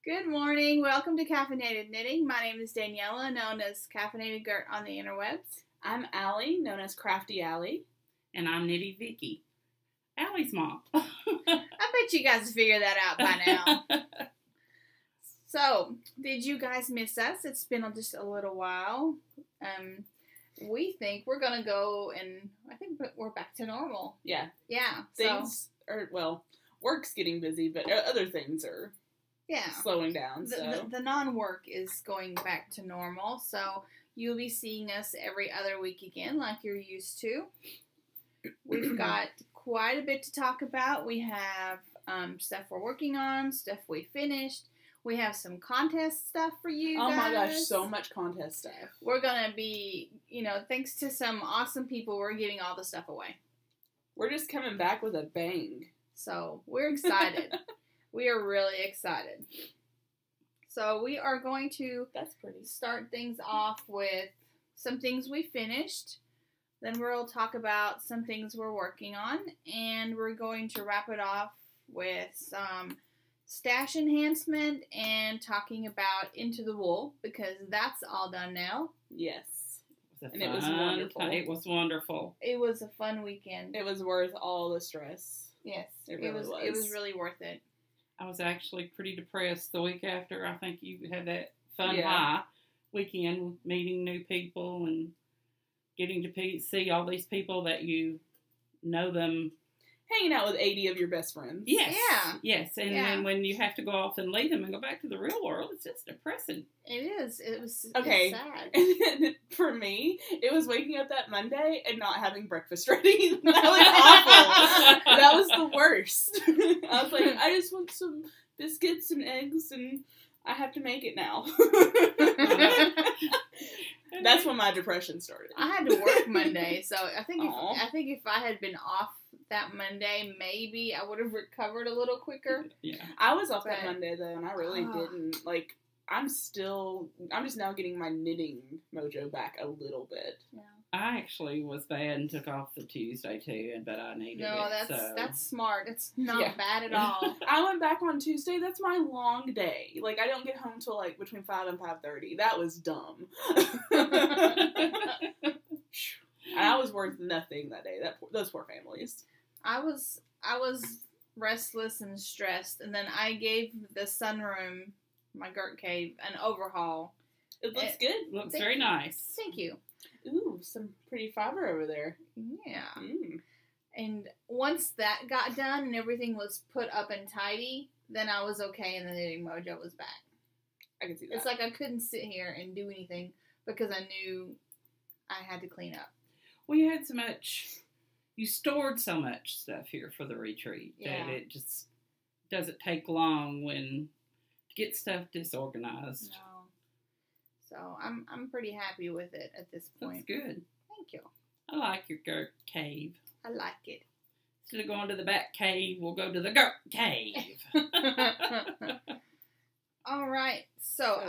Good morning. Welcome to Caffeinated Knitting. My name is Daniela, known as Caffeinated Gert on the interwebs. I'm Allie, known as Crafty Allie. And I'm Nitty Vicky, Allie's mom. I bet you guys figured that out by now. So, did you guys miss us? It's been just a little while. We think we're going to go and I think we're back to normal. Yeah. Yeah. Things are, well, work's getting busy, but other things are slowing down. The non-work is going back to normal, so you'll be seeing us every other week again like you're used to. We've got quite a bit to talk about. We have stuff we're working on, stuff we finished. We have some contest stuff for you guys. Oh my gosh, so much contest stuff. We're going to be, thanks to some awesome people, we're giving all the stuff away. We're just coming back with a bang. So, we're excited. We are really excited. So, we are going to start things off with some things we finished. Then we'll talk about some things we're working on. And we're going to wrap it off with some stash enhancement and talking about Into the Wool, because that's all done now. Yes. It was wonderful. It was wonderful. It was a fun weekend. It was worth all the stress. Yes. It really was. It was really worth it. I was actually pretty depressed the week after. I think you had that fun high weekend, meeting new people and getting to see all these people that you know them. Hanging out with 80 of your best friends. Yes. Yeah. Yes. And then when you have to go off and leave them and go back to the real world, it's just depressing. It is. It's sad. And for me, it was waking up that Monday and not having breakfast ready. That was awful. That was the worst. I was like, I just want some biscuits and eggs and I have to make it now. That's when my depression started. I had to work Monday, so I think if I had been off that Monday, maybe I would have recovered a little quicker. Yeah, I was off that Monday though, and I really didn't. Like, I'm just now getting my knitting mojo back a little bit. Yeah. I actually was bad and took off the Tuesday too, but I needed it. No, that's smart. It's not bad at all. I went back on Tuesday. That's my long day. Like, I don't get home till like between 5 and 5:30. That was dumb. And I was worth nothing that day. Those poor families. I was restless and stressed, and then I gave the sunroom, my Gert cave, an overhaul. It looks good. Looks very nice. Thank you. Ooh, some pretty fiber over there. Yeah. And once that got done and everything was put up and tidy, then I was okay, and the knitting mojo was back. I can see that. It's like I couldn't sit here and do anything because I knew I had to clean up. Well, you stored so much stuff here for the retreat that it just doesn't take long to get stuff disorganized. No. So I'm pretty happy with it at this point. That's good. Thank you. I like your Gert cave. I like it. Instead of going to the back cave, we'll go to the Gert cave. All right. So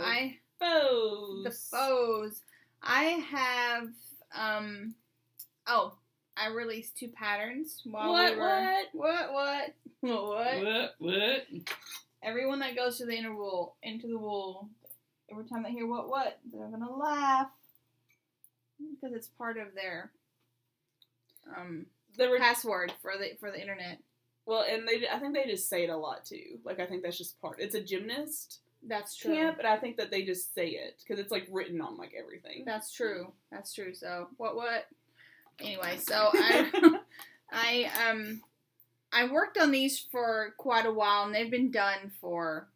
the foes. I have I released 2 patterns while we were What? Everyone that goes to the Into the Wool, every time they hear what, they're gonna laugh because it's part of their password for the internet. Well, and I think they just say it a lot too. Like, I think that's just part. It's a gymnast. That's true. Camp, but I think that they just say it because it's like written on like everything. That's true. So what? Anyway, so I worked on these for quite a while, and they've been done for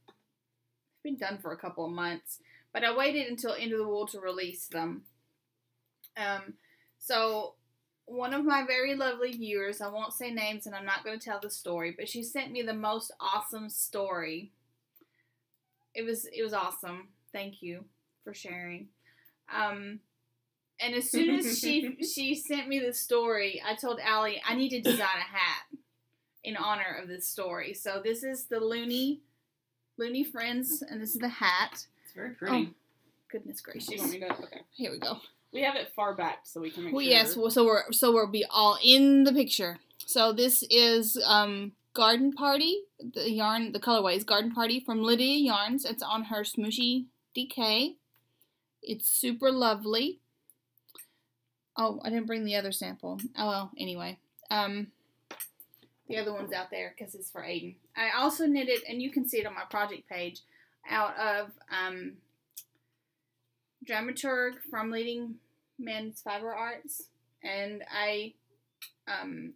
a couple of months. But I waited until Into the Wool to release them. So one of my very lovely viewers, I won't say names, and I'm not going to tell the story, but she sent me the most awesome story. It was awesome. Thank you for sharing. And as soon as she sent me the story, I told Allie I need to design a hat in honor of this story. So this is the Looney Friends, and this is the hat. It's very pretty. Oh, goodness gracious. You want me to? Okay. Here we go. We have it far back so we can make sure. Yes, so we'll be all in the picture. So this is Garden Party. The colorway is Garden Party from Lydia Yarns. It's on her Smooshy DK. It's super lovely. Oh, I didn't bring the other sample. Oh, well, anyway. The other one's out there because it's for Aiden. I also knitted, and you can see it on my project page, out of Dramaturg from Leading Men's Fiber Arts, and I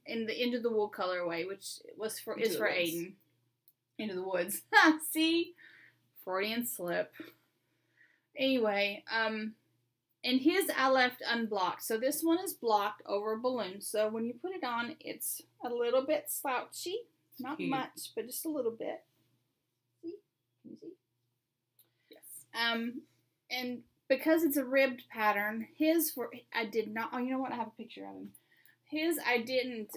in the Into the Wool colorway, which is for Aiden. Into the Woods. See? Freudian slip. Anyway, and his I left unblocked. So this one is blocked over a balloon. So when you put it on, it's a little bit slouchy. Not much, but just a little bit. See? Can you see? Yes. And because it's a ribbed pattern, I did not, oh, you know what? I have a picture of him. His, I didn't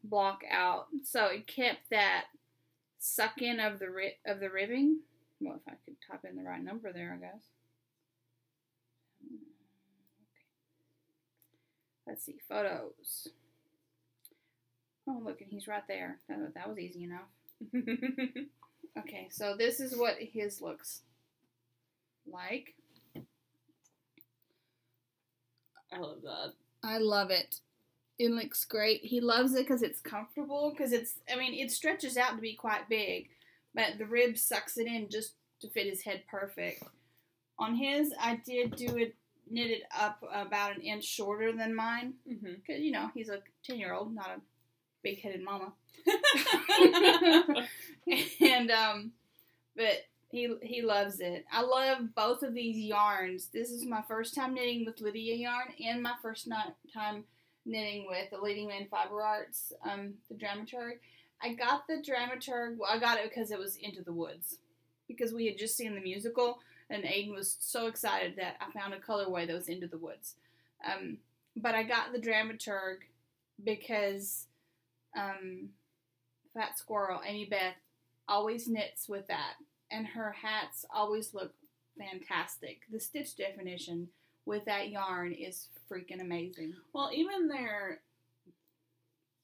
block out, so it kept that suck in of the ribbing. Well, if I could type in the right number there, I guess. Okay. Let's see, photos. Oh, look, and he's right there. That was easy enough. Okay, so this is what his looks like. I love that. I love it. It looks great. He loves it because it's comfortable. Because it stretches out to be quite big, but the rib sucks it in just to fit his head perfect. On his, I did knit it up about an inch shorter than mine. Because, he's a 10-year-old, not a big-headed mama. And, but he loves it. I love both of these yarns. This is my first time knitting with Lydia yarn and my first time knitting with the Leading Men Fiber Arts, the Dramaturg. I got the Dramaturg, I got it because it was Into the Woods. Because we had just seen the musical, and Aiden was so excited that I found a colorway that was Into the Woods. But I got the Dramaturg because Fat Squirrel, Amy Beth, always knits with that. And her hats always look fantastic. The stitch definition with that yarn is freaking amazing. Well, even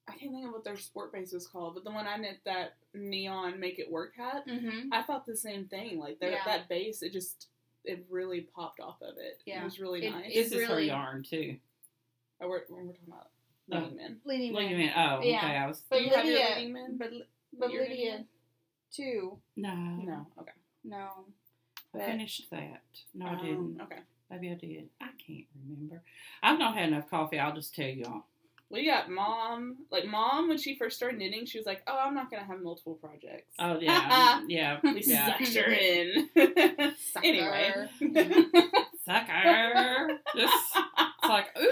I can't think of what their sport base was called, but the one I knit, that neon Make It Work hat, I thought the same thing. Like, that base, it really popped off of it. Yeah. It was really nice. This is her yarn, too. Oh, we're talking about Leading Men. Leading Men. Oh, okay. Yeah. But you have your Leading Men? But Lydia, too. No. Okay. No. I finished that. No, I didn't. Okay. Maybe I did. I can't remember. I've not had enough coffee. I'll just tell y'all. We got Mom. Like, Mom, when she first started knitting, she was like, oh, I'm not going to have multiple projects. Oh, yeah. Yeah. We sucked her in. Sucker. Anyway. Sucker. It's like, ooh,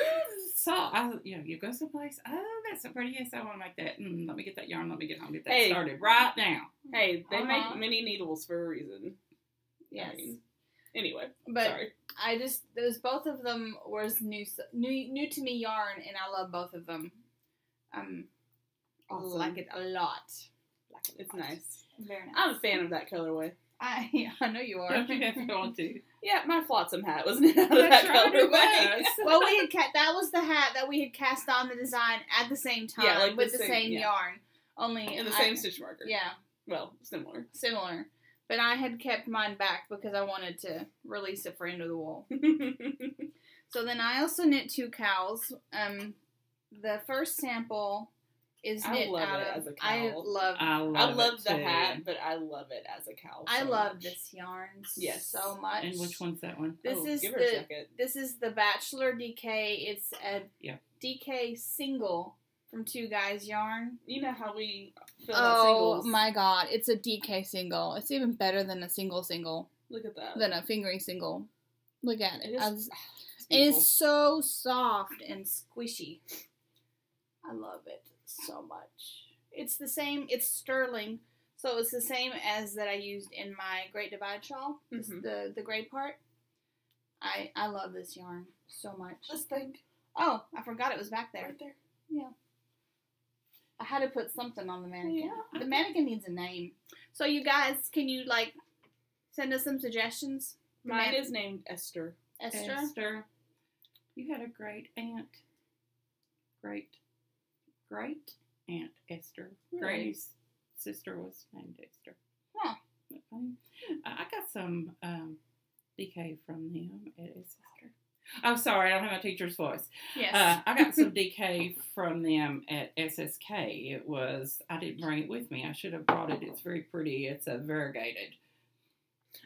so, you go someplace, oh, that's so pretty. Yes, I want to make that. Let me get that yarn. Let me get home. Get that started right now. Hey, they make mini needles for a reason. Yes. Anyway, but sorry. Those both of them was new to me yarn, and I love both of them. Awesome. Like it a lot. It's nice. Very nice. I'm a fan of that colorway. I know you are. Don't you have to go on to? Yeah, my flotsam hat was knit out of that colorway. Well, that was the hat that we had cast on the design at the same time, like with the same yarn, only in the same stitch marker. Yeah. Well, similar. But I had kept mine back because I wanted to release it for Into the Wool. So then I also knit 2 cowls. The first sample is knit out of. As a cowl. I love the hat, but I love it as a cowl. I love this yarn so much. And which one's that one? This is the Bachelor DK. It's a DK single from 2 Guys yarn. You know how we feel about singles. Oh my god, it's a DK single. It's even better than a single. Look at that. Than a fingering single. Look at it. It is so soft and squishy. I love it so much. It's the same. It's sterling, so it's the same as that I used in my Great Divide shawl. The gray part. I love this yarn so much. Let's think. Oh, I forgot it was back there. Right there. Yeah. I had to put something on the mannequin. Yeah. The mannequin needs a name. So you guys, can you send us some suggestions? Mine is named Esther. Esther. You had a great aunt. Great aunt Esther. Really? sister was named Dexter. Huh. I got some DK from them at SSK. Oh, sorry, I don't have my teacher's voice. Yes. I got some DK from them at SSK. I didn't bring it with me. I should have brought it. It's very pretty. It's a variegated.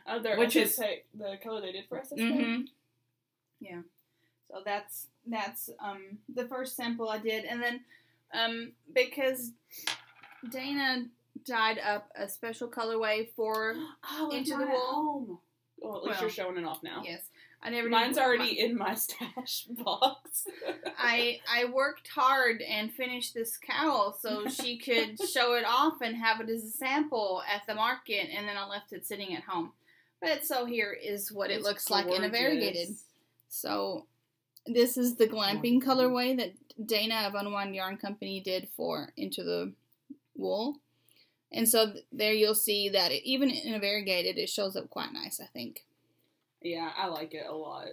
Oh, which is the color they did for SSK? Mm-hmm. Yeah. So that's the first sample I did. And then because Dana dyed up a special colorway for Into the Wool. Well, at least you're showing it off now. Yes. Mine's already in my stash box. I worked hard and finished this cowl so she could show it off and have it as a sample at the market, and then I left it sitting at home. But so here is what it looks like in a variegated. So this is the glamping colorway that Dana of Unwind Yarn Company did for Into the Wool. And so there you'll see that even in a variegated, it shows up quite nice, I think. Yeah, I like it a lot.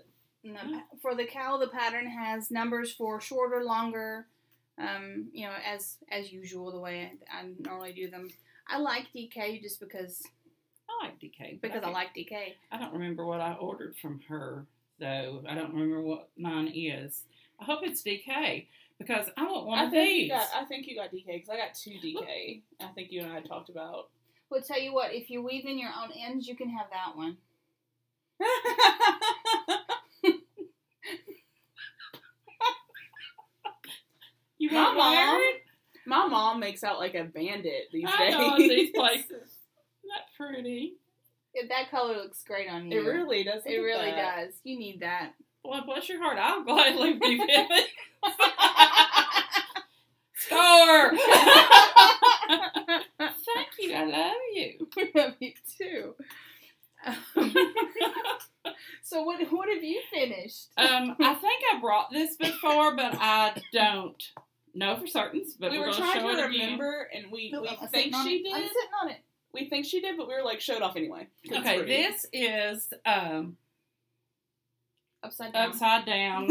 For the cowl, the pattern has numbers for shorter, longer, as usual, the way I normally do them. I like DK just because... I like DK. Because I like DK. I don't remember what I ordered from her, though. I don't remember what mine is. I hope it's DK, because I want one of these. I think you got DK, because I got 2 DK. I think you and I talked about. Well, tell you what, if you weave in your own ends, you can have that one. You got my mom makes out like a bandit these days. I know these places. Isn't that pretty? Yeah, that color looks great on you. It really does. It really does. You need that. Well, bless your heart. I'll gladly be with it. Score! Thank you. I love you. I love you too. So what have you finished? I think I brought this before, but I don't know for certain. But we were trying to remember, and we think she did. I'm sitting on it. We think she did, but we were like, show it off anyway. Okay, this is upside down. Upside down.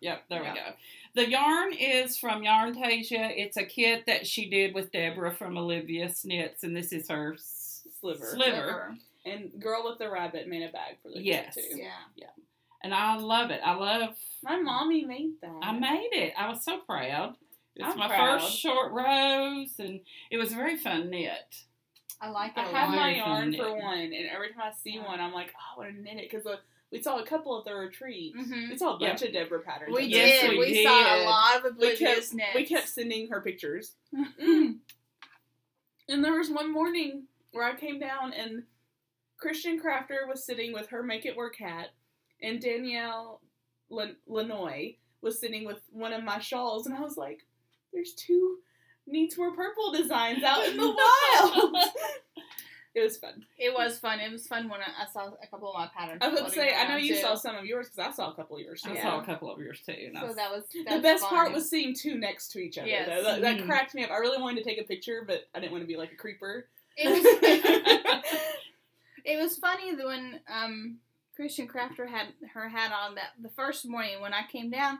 Yep. There we go. The yarn is from Yarntasia. It's a kit that she did with Deborah from Olivia Snits, and this is her sliver. And Girl with the Rabbit made a bag for the kit too. Yeah. And I love it. My mommy made that. I made it. I was so proud. It's my proud. first short rows, and it was a very fun knit. I like it. I have my yarn for one, and every time I see one, I'm like, oh, I want to knit it, because we saw a couple at the retreat. Mm-hmm. We saw a bunch of Deborah patterns. We did. We saw a lot of Oblivious knits. We kept sending her pictures. And there was one morning where I came down, and Christian Crafter was sitting with her Make It Work hat, and Danielle Lanoy was sitting with one of my shawls, and I was like, there's 2 Needs More Purple designs out in the wild. It was fun. It was fun. It was fun when I saw a couple of my patterns. I was going to say, I know you saw some of yours, because I saw a couple of yours too. I saw a couple of yours too. So that was the best part was seeing 2 next to each other. Yes. Though. That cracked me up. I really wanted to take a picture, but I didn't want to be like a creeper. It was funny when Christian Crafter had her hat on the first morning when I came down.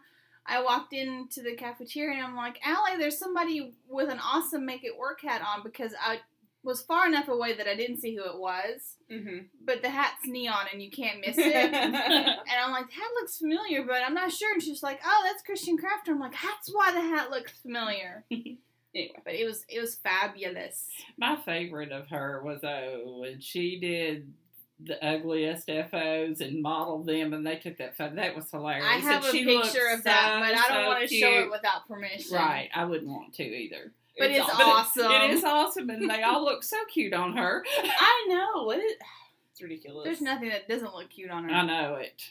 I walked into the cafeteria and I'm like, Allie, there's somebody with an awesome Make It Work hat on, because I was far enough away that I didn't see who it was. Mm-hmm. But the hat's neon and you can't miss it. And I'm like, the hat looks familiar, but I'm not sure. And she's like, oh, that's Christian Crafter. I'm like, that's why the hat looks familiar. Anyway, but it was fabulous. My favorite of her was when she did the ugliest FOs and modeled them, and they took that photo. That was hilarious. I have a picture of that, but I don't want to show it without permission. Right, I wouldn't want to either. But it's awesome. It is awesome, and they all look so cute on her. I know. It's ridiculous. There's nothing that doesn't look cute on her. I know it.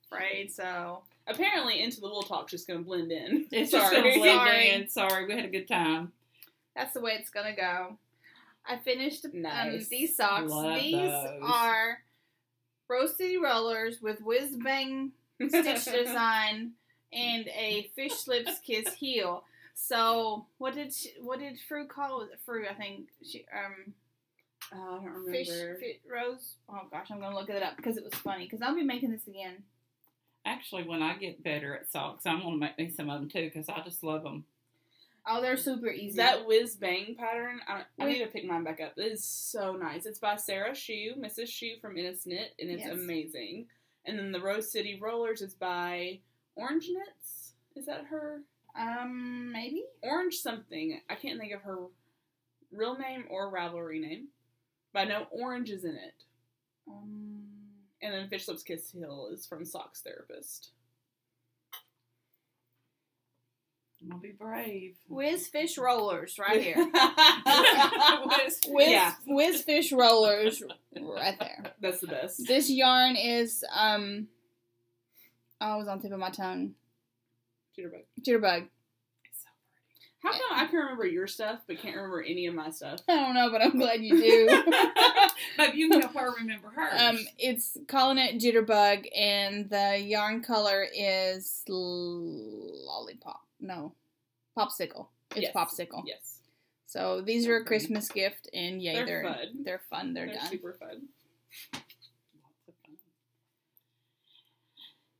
Afraid so. Apparently, Into the Wool Talk's just going to blend in. It's just going to blend in. Sorry, we had a good time. That's the way it's going to go. I finished these socks. Love these those. are Rose City Rollers with Whiz Bang stitch design and a Fish Lips Kiss heel. So what did Fru call? Was it Fru? I think she I don't remember. Rose. Oh gosh, I'm gonna look it up because it was funny. Because I'll be making this again. Actually, when I get better at socks, I'm gonna make me some of them too because I just love them. Oh, they're super easy. That whiz bang pattern, I need to pick mine back up. It is so nice. It's by Sarah Shue, Mrs. Shue from Innis Knit, and it's amazing. And then the Rose City Rollers is by Orange Knits. Is that her? Maybe? Orange something. I can't think of her real name or Ravelry name. But I know orange is in it. And then Fish Lips Kiss Hill is from Socks Therapist. I'm gonna be brave. Whiz Fish Rollers, right here. Whiz Fish Rollers, right there. That's the best. This yarn is, oh, it was on the tip of my tongue. Jitterbug. It's so pretty. How come I can remember your stuff, but can't remember any of my stuff? I don't know, but I'm glad you do. But you can help her remember hers. It's calling it Jitterbug, and the yarn color is Lollipop. No, Popsicle. It's Popsicle. Yes. So these are a Christmas gift, and yay, they're fun. They're fun. They're done. Super fun.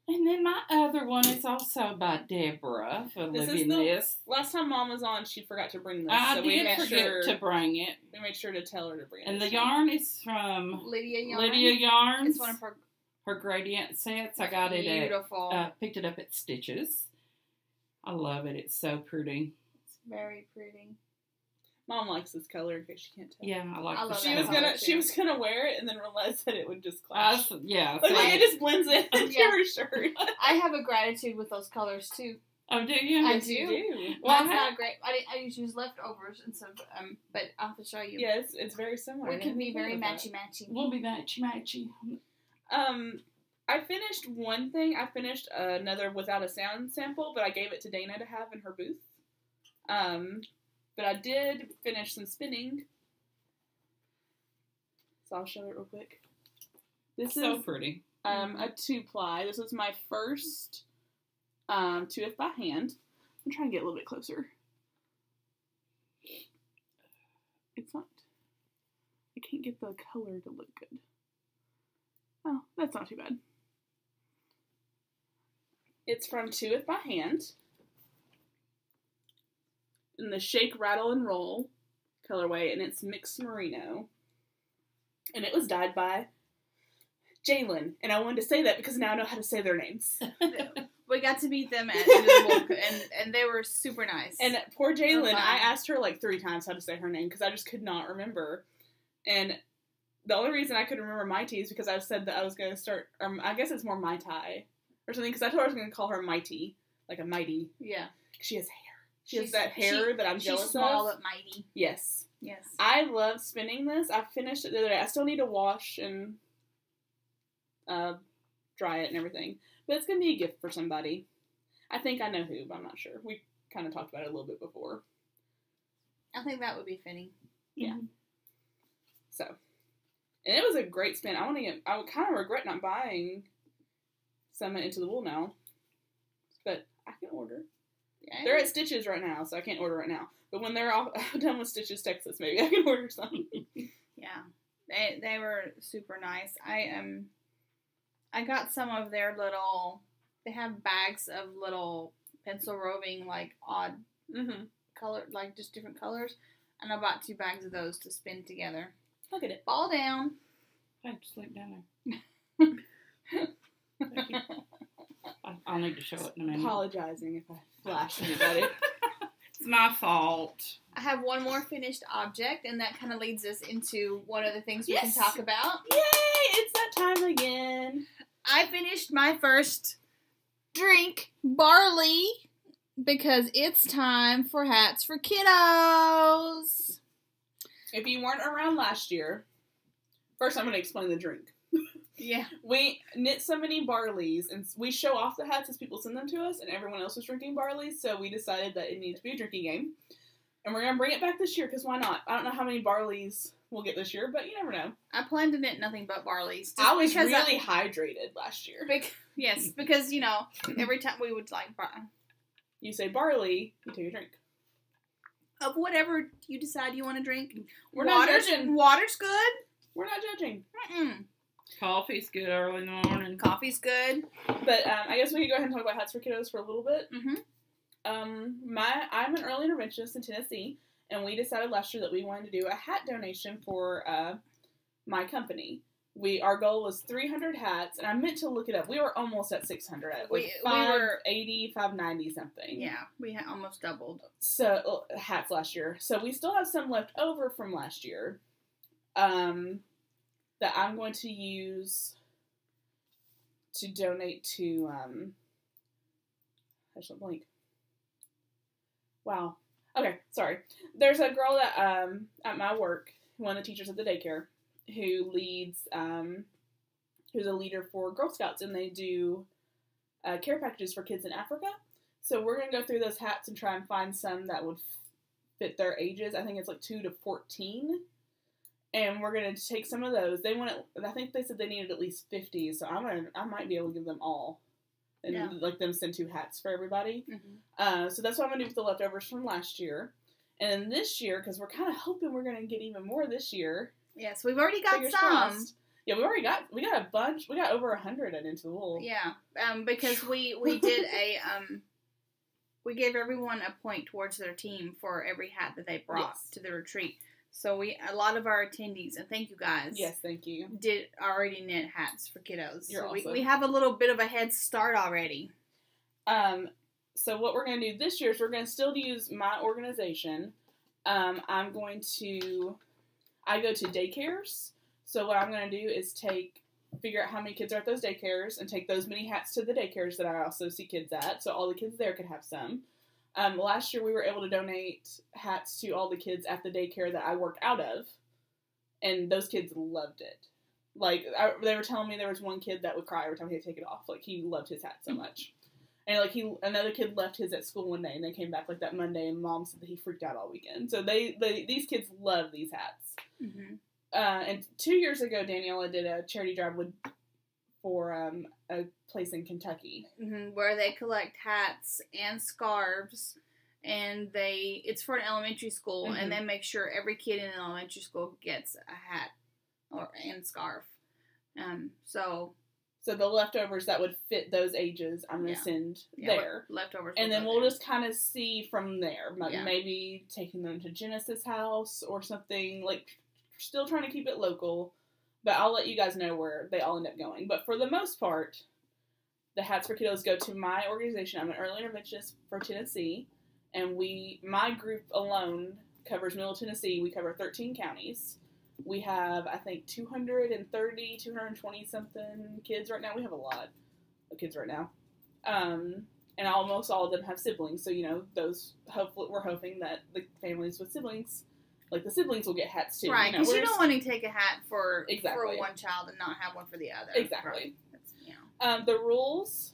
And then my other one is also by Deborah for living this. Last time Mom was on, she forgot to bring this. I did forget to bring it. We made sure to tell her to bring it. And the yarn is from Lydia Yarns. It's one of her gradient sets. I got it beautiful. Picked it up at Stitches. I love it. It's so pretty. It's very pretty. Mom likes this color, in case you can't tell. Yeah, I like it. She was gonna wear it and then realized that it would just clash. Yeah. It just blends in into her shirt. I have a gratitude with those colors too. Oh, do you? I do. Well, it's not great. I used to use leftovers and stuff, but I'll have to show you. Yeah, it's very similar. We can be very matchy-matchy. We'll be matchy-matchy. I finished one thing. I finished another Without a Sound sample, but I gave it to Dana to have in her booth. But I did finish some spinning. So I'll show it real quick. This is so pretty. A 2-ply. This was my first 2F by hand. I'm trying to get a little bit closer. It's not. I can't get the color to look good. Oh, that's not too bad. It's from 2F by hand. In the Shake, Rattle, and Roll colorway, and it's mixed merino. And it was dyed by Jalen. And I wanted to say that because now I know how to say their names. We got to meet them at the book, and they were super nice. And poor Jalen, I asked her like 3 times how to say her name because I just could not remember. And the only reason I could remember Mighty is because I said that I was going to start, I guess it's more Mai Tai or something, because I told her I was going to call her Mighty, like a mighty. Yeah. She has hair. She has that hair that I'm jealous of. She's small but mighty. Yes. Yes. I love spinning this. I finished it the other day. I still need to wash and dry it and everything. But it's going to be a gift for somebody. I think I know who, but I'm not sure. We kind of talked about it a little bit before. I think that would be fitting. Yeah. Mm-hmm. So. And it was a great spin. I would kind of regret not buying some Into the Wool now. But I can order. Yeah. They're at Stitches right now, so I can't order right now. But when they're all done with Stitches Texas, maybe I can order some. Yeah. They were super nice. I got some of their little, they have bags of little pencil roving, like odd color, like just different colors. And I bought 2 bags of those to spin together. Look at it. Fall down. Thanks, sleep down there. I'll need to show it in a minute. Apologizing if I flash anybody. It's my fault. I have one more finished object, and that kind of leads us into one of the things we can talk about. Yay! It's that time again. I finished my first drink, barley, because it's time for hats for kiddos. If you weren't around last year, first I'm going to explain the drink. Yeah. We knit so many barleys, and we show off the hats as people send them to us, and everyone else was drinking barleys, so we decided that it needed to be a drinking game. And we're going to bring it back this year, because why not? I don't know how many barleys we'll get this year, but you never know. I plan to knit nothing but barleys. I was really hydrated last year. Yes, because, you know, every time we would, like, you say barley, you take a drink. Of whatever you decide you want to drink. We're not judging. Water's good. We're not judging. Coffee's good early in the morning. Coffee's good. But I guess we could go ahead and talk about hats for kiddos for a little bit. I'm an early interventionist in Tennessee, and we decided last year that we wanted to do a hat donation for my company. Our goal was 300 hats, and I meant to look it up. We were almost at 600. We were 580, 590 something. Yeah, we had almost doubled. So hats last year. So we still have some left over from last year, that I'm going to use to donate to. I just went blank. Wow. Okay, sorry. There's a girl that at my work, one of the teachers at the daycare, who leads, who's a leader for Girl Scouts, and they do care packages for kids in Africa. So we're going to go through those hats and try and find some that would fit their ages. I think it's like 2 to 14. And we're going to take some of those. I think they said they needed at least 50, so I might be able to give them all. And like them send 2 hats for everybody. Mm-hmm. So that's what I'm going to do with the leftovers from last year. And then this year, because we're kind of hoping we're going to get even more this year. Yes, we've already got some. Crossed. Yeah, we got a bunch. We got over 100 at Into the Wool. Yeah, because we did we gave everyone a point towards their team for every hat that they brought to the retreat. So a lot of our attendees, and thank you guys. Yes, thank you. Did already knit hats for kiddos. You're awesome. We have a little bit of a head start already. So what we're going to do this year is we're going to still use my organization. I go to daycares. So what I'm going to do is figure out how many kids are at those daycares and take those many hats to the daycares that I also see kids at. So all the kids there could have some. Last year we were able to donate hats to all the kids at the daycare that I work out of. And those kids loved it. Like, they were telling me there was one kid that would cry every time he had to take it off. Like, he loved his hat so much. And, like, another kid left his at school one day, and they came back, like, that Monday, and Mom said that he freaked out all weekend. So these kids love these hats. Mm-hmm. And 2 years ago, Daniela did a charity drive for a place in Kentucky. Mm-hmm, where they collect hats and scarves, and it's for an elementary school, mm-hmm. and they make sure every kid in an elementary school gets a hat and scarf. So the leftovers that would fit those ages, I'm going to send there. Leftovers. And then we'll just kind of see from there. Maybe taking them to Genesis' house or something. Like, still trying to keep it local. But I'll let you guys know where they all end up going. But for the most part, the Hats for Kiddos go to my organization. I'm an early interventionist for Tennessee. And my group alone covers Middle Tennessee. We cover 13 counties. We have, I think, 220 something kids right now. We have a lot of kids right now. And almost all of them have siblings. So, we're hoping that the families with siblings, like the siblings will get hats too. Right, because you don't want to take a hat for one child and not have one for the other. Exactly. Right. The rules,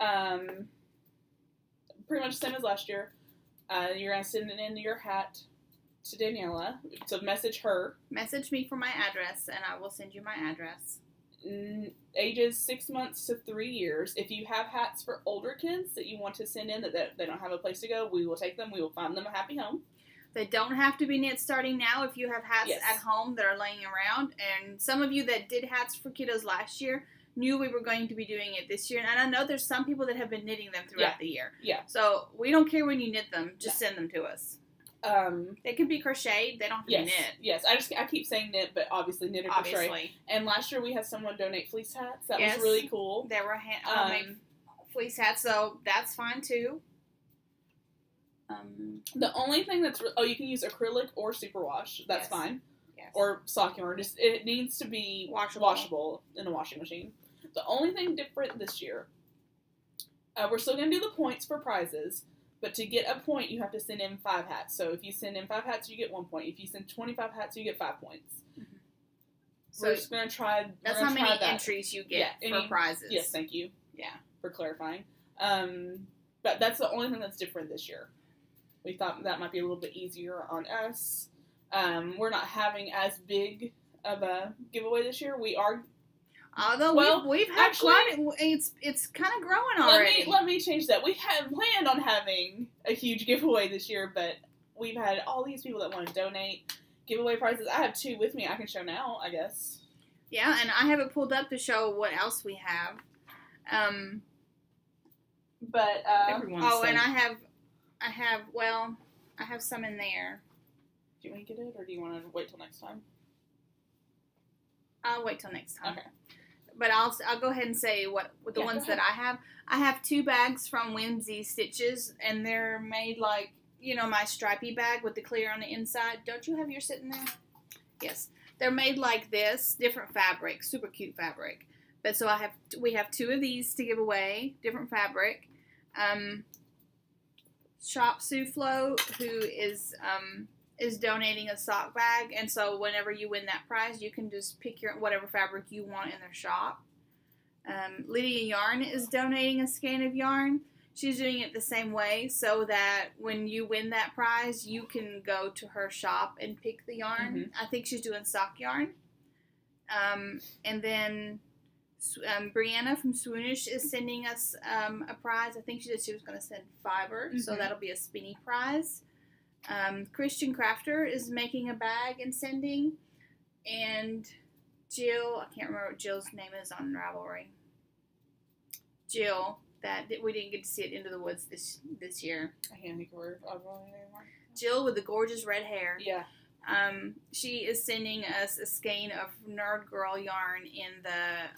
pretty much the same as last year. You're going to send in your hat to Daniela. So message her. Message me for my address, and I will send you my address. Ages 6 months to 3 years. If you have hats for older kids that you want to send in that they don't have a place to go, we will take them. We will find them a happy home. They don't have to be knit starting now if you have hats at home that are laying around. And some of you that did hats for kiddos last year knew we were going to be doing it this year. And I know there's some people that have been knitting them throughout the year. Yeah. So we don't care when you knit them. Just send them to us. They can be crocheted. They don't have to be knit. Yes, I keep saying knit, but obviously knit or crochet. And last year we had someone donate fleece hats. That was really cool. There were homemade fleece hats, so that's fine too. The only thing you can use acrylic or superwash. That's fine. Yes. Or sock yarn. It needs to be washable in a washing machine. The only thing different this year, we're still going to do the points for prizes. But to get a point, you have to send in 5 hats. So if you send in 5 hats, you get 1 point. If you send 25 hats, you get 5 points. Mm-hmm. So we're just going to try. That's how many entries you get for prizes. Yes, thank you. Yeah, for clarifying. But that's the only thing that's different this year. We thought that might be a little bit easier on us. We're not having as big of a giveaway this year. We are. Although we've had it's kind of growing already. Let me change that. We had planned on having a huge giveaway this year, but we've had all these people that want to donate giveaway prizes. I have 2 with me I can show now, I guess. Yeah, and I have it pulled up to show what else we have. But Everyone's and I have some in there. Do you want to get it, or do you want to wait till next time? I'll wait till next time. Okay. But I'll go ahead and say what the ones that I have. I have 2 bags from Whimsy Stitches, and they're made like, my stripy bag with the clear on the inside. Don't you have yours sitting there? Yes. They're made like this, different fabric, super cute fabric. But so we have 2 of these to give away, different fabric. Shop Soufflo, who is donating a sock bag, and so whenever you win that prize, you can just pick whatever fabric you want in their shop. Lydia Yarn is donating a skein of yarn. She's doing it the same way, so that when you win that prize, you can go to her shop and pick the yarn. Mm-hmm. I think she's doing sock yarn. And then Brianna from Swoonish is sending us a prize. I think she said she was going to send fiber, so that'll be a spinny prize. Christian Crafter is making a bag and sending. And Jill, I can't remember what Jill's name is on Ravelry. Jill, that we didn't get to see at Into the Woods this year. I can't think of her anymore. Jill with the gorgeous red hair. Yeah. She is sending us a skein of Nerd Girl yarn in the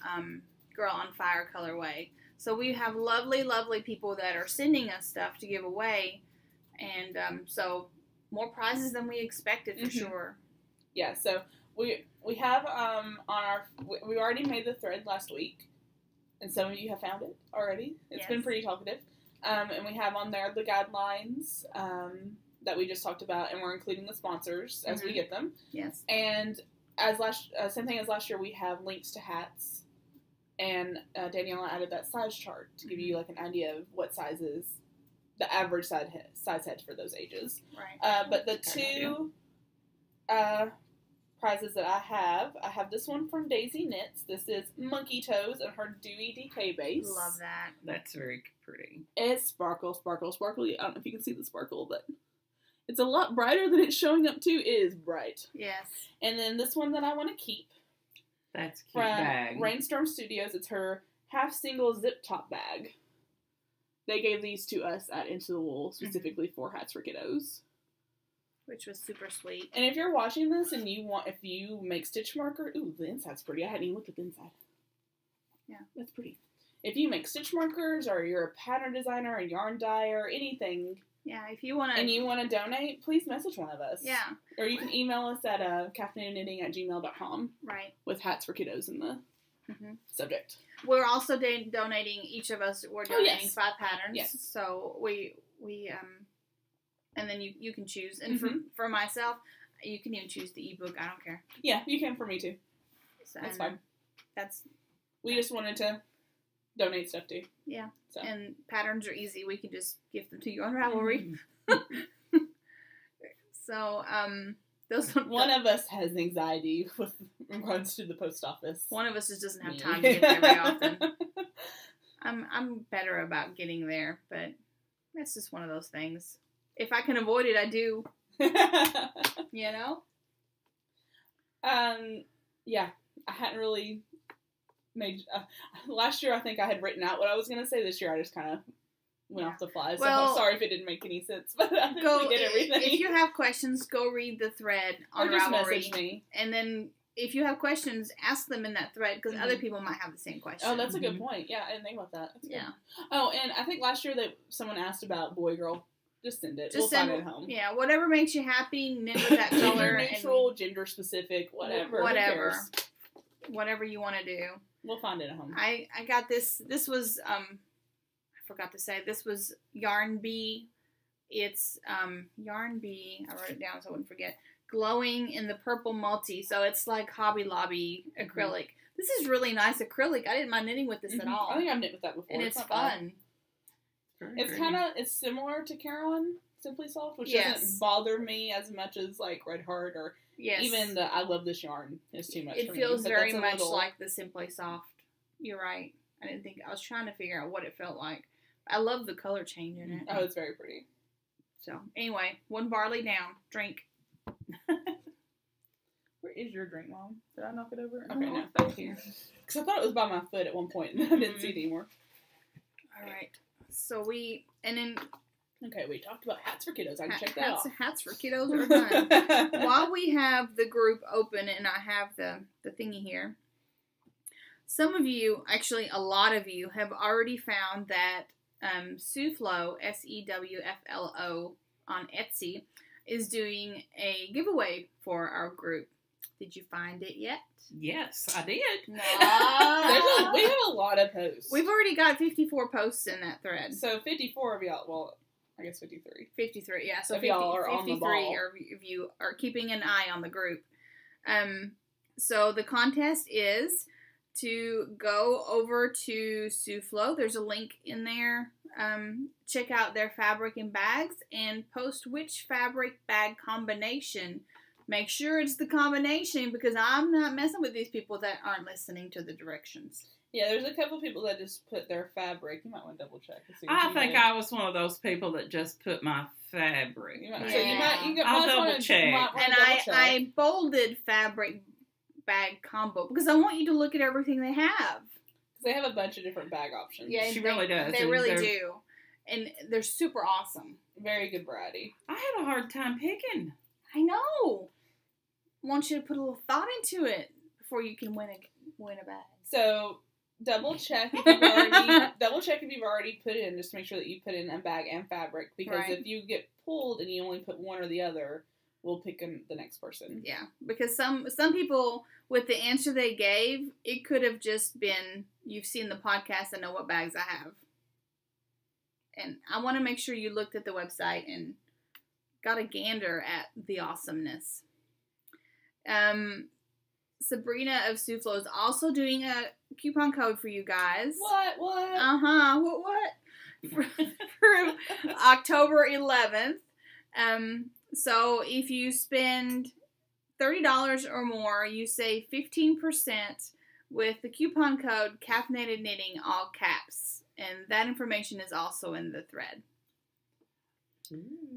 Girl on Fire colorway. So we have lovely, lovely people that are sending us stuff to give away. And so more prizes than we expected for sure. Yeah, so we have we already made the thread last week, and some of you have found it already. It's been pretty talkative. And we have on there the guidelines that we just talked about, and we're including the sponsors as we get them. Yes. And same thing as last year, we have links to hats, and Daniela added that size chart to give you like an idea of what sizes the average size head for those ages. Right. But the 2 prizes that I have this one from Daisy Knits. This is Monkey Toes and her Dewy DK base. Love that. That's very pretty. It's sparkle, sparkle, sparkly. I don't know if you can see the sparkle, but it's a lot brighter than it's showing up to. It is bright. Yes. And then this one that I want to keep. That's cute from bag. Rainstorm Studios. It's her half single zip top bag. They gave these to us at Into the Wool specifically for Hats for Kiddos. Which was super sweet. And if you're watching this and if you make stitch marker, ooh, the inside's pretty. I hadn't even looked at the inside. Yeah. That's pretty. If you make stitch markers or you're a pattern designer, a yarn dyer, anything. Yeah, if you want to. And you want to donate, please message one of us. Yeah. Or you can email us at caffeineknitting@gmail.com. Right. With Hats for Kiddos in the subject. We're also donating, each of us, we're donating 5 patterns. Yes. So we and then you can choose. And for myself, you can even choose the ebook. I don't care. Yeah, you can for me too. So, that's fine. We just wanted to donate stuff too. Yeah. So. And patterns are easy. We can just gift them to you on Ravelry. So, one of us has anxiety with regards to the post office. One of us just doesn't have time to get there very often. I'm better about getting there, but that's just one of those things. If I can avoid it, I do. You know? Yeah. I hadn't really made... last year, I think I had written out what I was going to say. This year, I just kind of went off the fly. So I'm sorry if it didn't make any sense, but I think we did everything. If you have questions, go read the thread on Ravelry. Or just Ravelry. message me. And then if you have questions, ask them in that thread, because other people might have the same question. Oh, that's a good point. Yeah, I didn't think about that. That's good. Yeah. Oh, and I think last year that someone asked about boy girl. Just send it. We'll find it at home. Yeah, whatever makes you happy, knit with that color. Neutral, gender specific, whatever. Whatever you want to do. We'll find it at home. I got this. This was I forgot to say, this was Yarn Bee. It's Yarn Bee. I wrote it down so I wouldn't forget. Glowing in the purple multi. So it's like Hobby Lobby acrylic. This is really nice acrylic. I didn't mind knitting with this at all. I think I've knit with that before. And it's fun. It's similar to Caroline Simply Soft, which doesn't bother me as much as like Red Heart or even the I Love This Yarn is too much for me. It feels very much like the Simply Soft. You're right. I was trying to figure out what it felt like. I love the color change in it. Oh, it's very pretty. So, anyway, 1 barley down. Drink. Where is your drink, Mom? Did I knock it over? Okay, no, back here. Because I thought it was by my foot at one point, and I didn't see it anymore. All right. So and then Okay, we talked about hats for kiddos. I can check that off. Hats for kiddos are done. While we have the group open and I have the thingy here, some of you, actually a lot of you, have already found that Sewflo, SEWFLO, on Etsy is doing a giveaway for our group. Did you find it yet? Yes, I did. We have a lot of posts. We've already got 54 posts in that thread. So 54 of y'all, well, I guess 53. 53, yeah. So if y'all are 53 on the ball. if you are keeping an eye on the group. So the contest is to go over to Sewflo. There's a link in there. Check out their fabric and bags and post which fabric bag combination. Make sure it's the combination because I'm not messing with these people that aren't listening to the directions. Yeah, there's a couple people that just put their fabric. You might want to double check. I think I was one of those people that just put my fabric. I'll double check. And I bolded fabric bag combo because I want you to look at everything they have. Because they have a bunch of different bag options. Yeah, she really does. They really do. And they're super awesome. Very good variety. I had a hard time picking. I know. I want you to put a little thought into it before you can win a bag. So double check if you've already put in, just to make sure that you put in a bag and fabric, because if you get pulled and you only put one or the other, we'll pick the next person. Yeah, because some people with the answer they gave, it could have just been you've seen the podcast and know what bags I have. And I want to make sure you looked at the website and got a gander at the awesomeness. Sabrina of Sewflo is also doing a coupon code for you guys. What? What? for October 11th. So if you spend $30 or more, you save 15% with the coupon code Caffeinated Knitting, all caps. And that information is also in the thread.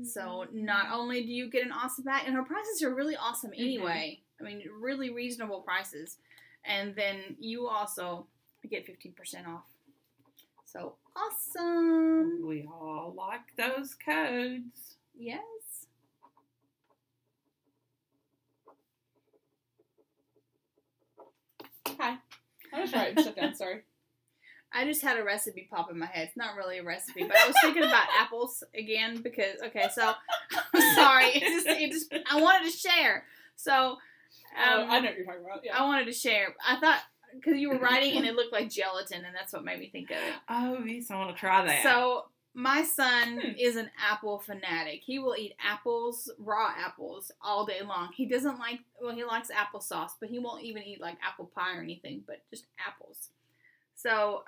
So not only do you get an awesome bag, and her prices are really awesome anyway. I mean, really reasonable prices. And then you also get 15% off. So awesome. We all like those codes. Yes. Hi. I was writing stuff down, sorry. I just had a recipe pop in my head. It's not really a recipe, but I was thinking about apples again because, so, I'm sorry. It just, I wanted to share. So, I know what you're talking about, yeah. I wanted to share. I thought, because you were writing and it looked like gelatin, and that's what made me think of it. Oh, yes, I want to try that. So, my son is an apple fanatic. He will eat apples, raw apples, all day long. He doesn't like, he likes applesauce, but he won't even eat, like, apple pie or anything, but just apples. So,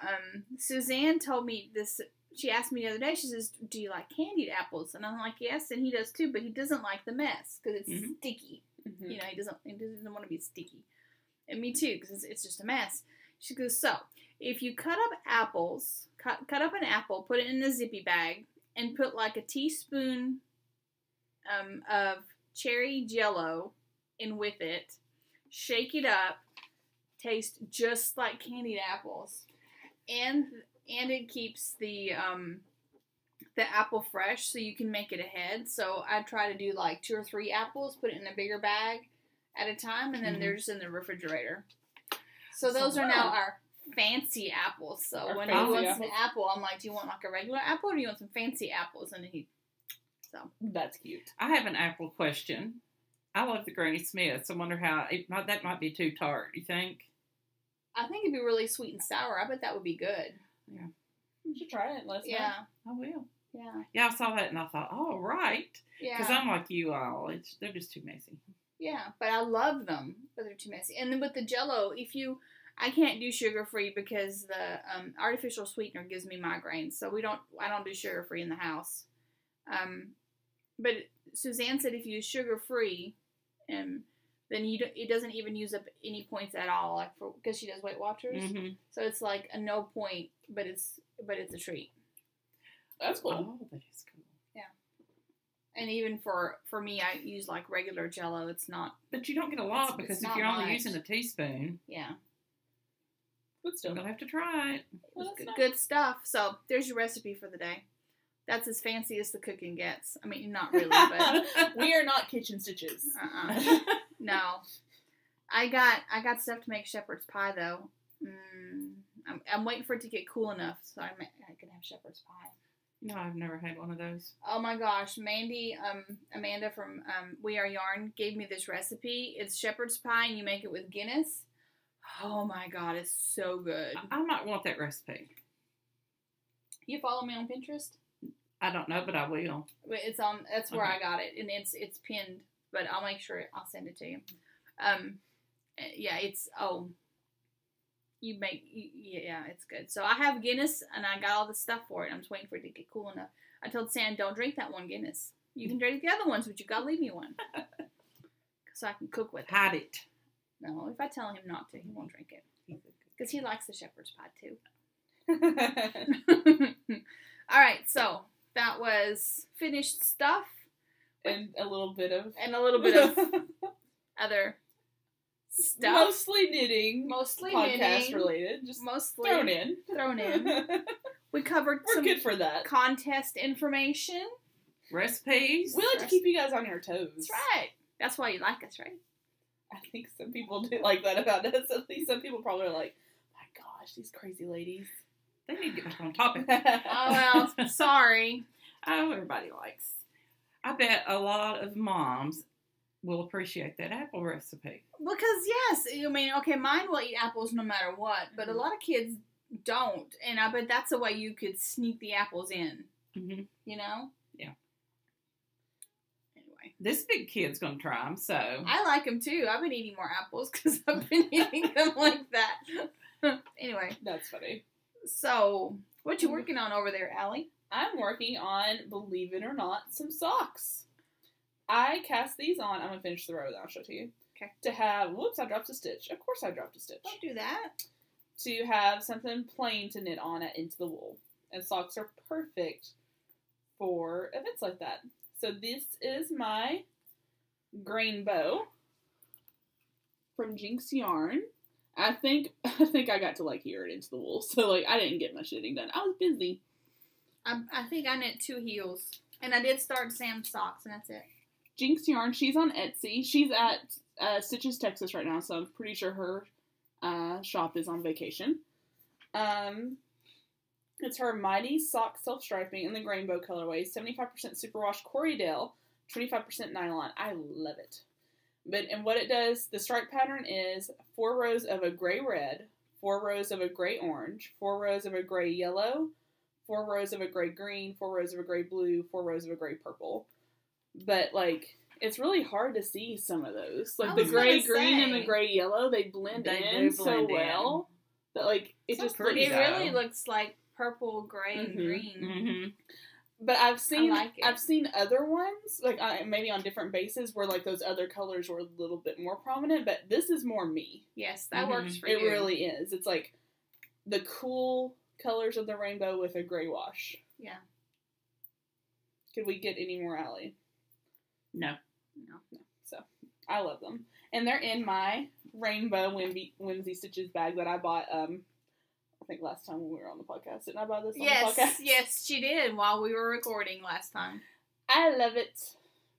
Suzanne told me this, she asked me the other day, she says, do you like candied apples? And I'm like, yes, and he does too, but he doesn't like the mess, because it's sticky. Mm-hmm. You know, he doesn't want to be sticky. And me too, because it's just a mess. She goes, so, if you cut up apples, cut up an apple, put it in a zippy bag, and put like a teaspoon of cherry Jell-O in with it, shake it up, taste just like candied apples, and it keeps the apple fresh, so you can make it ahead. So I try to do like 2 or 3 apples, put it in a bigger bag at a time, and then they're just in the refrigerator. So those are now our fancy apples. So when he wants an apple, I'm like, do you want like a regular apple, or do you want some fancy apples? And that's cute. I have an apple question. I love the Granny Smiths. I wonder how that might be too tart. You think? I think it'd be really sweet and sour. I bet that would be good. Yeah. You should try it. Let us know. I will. Yeah. Yeah, I saw that and I thought, oh, right. Yeah. Because I'm like you all. They're just too messy. Yeah, but I love them, but they're too messy. And then with the Jell-O, I can't do sugar-free because the artificial sweetener gives me migraines. So I don't do sugar-free in the house. But Suzanne said if you use sugar-free, then it doesn't even use up any points at all, like because she does Weight Watchers. Mm-hmm. So it's like a no point, but it's a treat. That's cool. Oh, that is cool. Yeah. And even for me, I use like regular Jell-O. It's not. But you don't get a lot because if you're only using a teaspoon. Yeah. But still. I'm going to have to try it. Well, Good stuff. So, there's your recipe for the day. That's as fancy as the cooking gets. I mean, not really, but... We are not kitchen stitches. No. I got stuff to make shepherd's pie, though. I'm waiting for it to get cool enough so I can have shepherd's pie. No, I've never had one of those. Oh my gosh, Amanda from We Are Yarn gave me this recipe. It's shepherd's pie and you make it with Guinness. Oh my god, it's so good. I might want that recipe. You follow me on Pinterest? I don't know, but I will. It's on. That's where I got it, and it's pinned. But I'll make sure I'll send it to you. Yeah, it's yeah, it's good. So I have Guinness, and I got all the stuff for it. I'm just waiting for it to get cool enough. I told Sam, don't drink that one Guinness. You can drink the other ones, but you gotta leave me one, so I can cook with it. Hide it. No, if I tell him not to, he won't drink it because he likes the shepherd's pie too. All right, so. That was finished stuff. And a little bit of other stuff. Mostly knitting. Podcast related. Just mostly thrown in. We covered We're good for that. Contest information. Recipes. We like to keep you guys on your toes. That's right. That's why you like us, right? I think some people do like that about us. At least some people probably are like, my gosh, these crazy ladies. They need to get back on topic. Oh, well, sorry. Oh, everybody likes. I bet a lot of moms will appreciate that apple recipe. Because, yes, I mean, okay, mine will eat apples no matter what, but a lot of kids don't. And I bet that's a way you could sneak the apples in. Mm-hmm. You know? Yeah. Anyway. This big kid's going to try them, so. I like them, too. I've been eating more apples because I've been eating them like that. Anyway. That's funny. So, what you working on over there, Allie? I'm working on, believe it or not, some socks. I cast these on. I'm going to finish the row, then I'll show it to you. Okay. To have, whoops, I dropped a stitch. Of course I dropped a stitch. Don't do that. To have something plain to knit on into the wool. And socks are perfect for events like that. So this is my grain bow from Jinx Yarn. I think I got to like hear it into the wool, so like I didn't get much knitting done. I was busy. I think I knit 2 heels, and I did start Sam's socks, and that's it. Jinx Yarn, she's on Etsy. She's at Stitches, Texas right now, so I'm pretty sure her shop is on vacation. It's her Mighty Sock Self-Striping in the Rainbow colorway, 75% superwash Corriedale, 25% nylon. I love it. And what it does, the stripe pattern is 4 rows of a gray-red, 4 rows of a gray-orange, 4 rows of a gray-yellow, 4 rows of a gray-green, 4 rows of a gray-blue, 4 rows of a gray-purple. But, like, it's really hard to see some of those. Like, the gray-green and the gray-yellow, they blend in so well. That, like, it just looks... It really looks like purple, gray, and green. Mm-hmm. But I've seen other ones, like maybe on different bases, where like those other colors were a little bit more prominent. But this is more me. Yes, that works for you. It really is. It's like the cool colors of the rainbow with a gray wash. Yeah. Could we get any more, Allie? No. So I love them, and they're in my rainbow whimsy stitches bag that I bought. I think last time when we were on the podcast. Didn't I buy this on the podcast? Yes, she did while we were recording last time. I love it.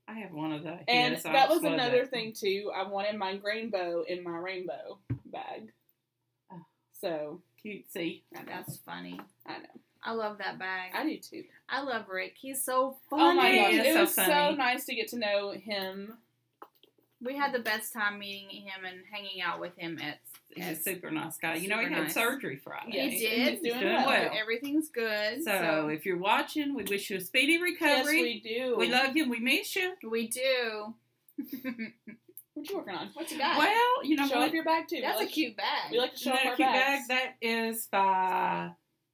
I have one of those. And that was another thing, too. I wanted my rainbow in my rainbow bag. Oh. So. Cutesy. That's funny. I know. I love that bag. I do, too. I love Rick. He's so funny. Oh, my gosh. It was so nice to get to know him. We had the best time meeting him and hanging out with him He's a super nice guy. You know, he had surgery Friday. He did. He's doing well. Everything's good. So, if you're watching, we wish you a speedy recovery. Yes, we do. We love you. We miss you. We do. What you working on? What you got? Well, you know, show off your bag, too. That's a cute bag. We like to show off our cute bags. Bag. That is by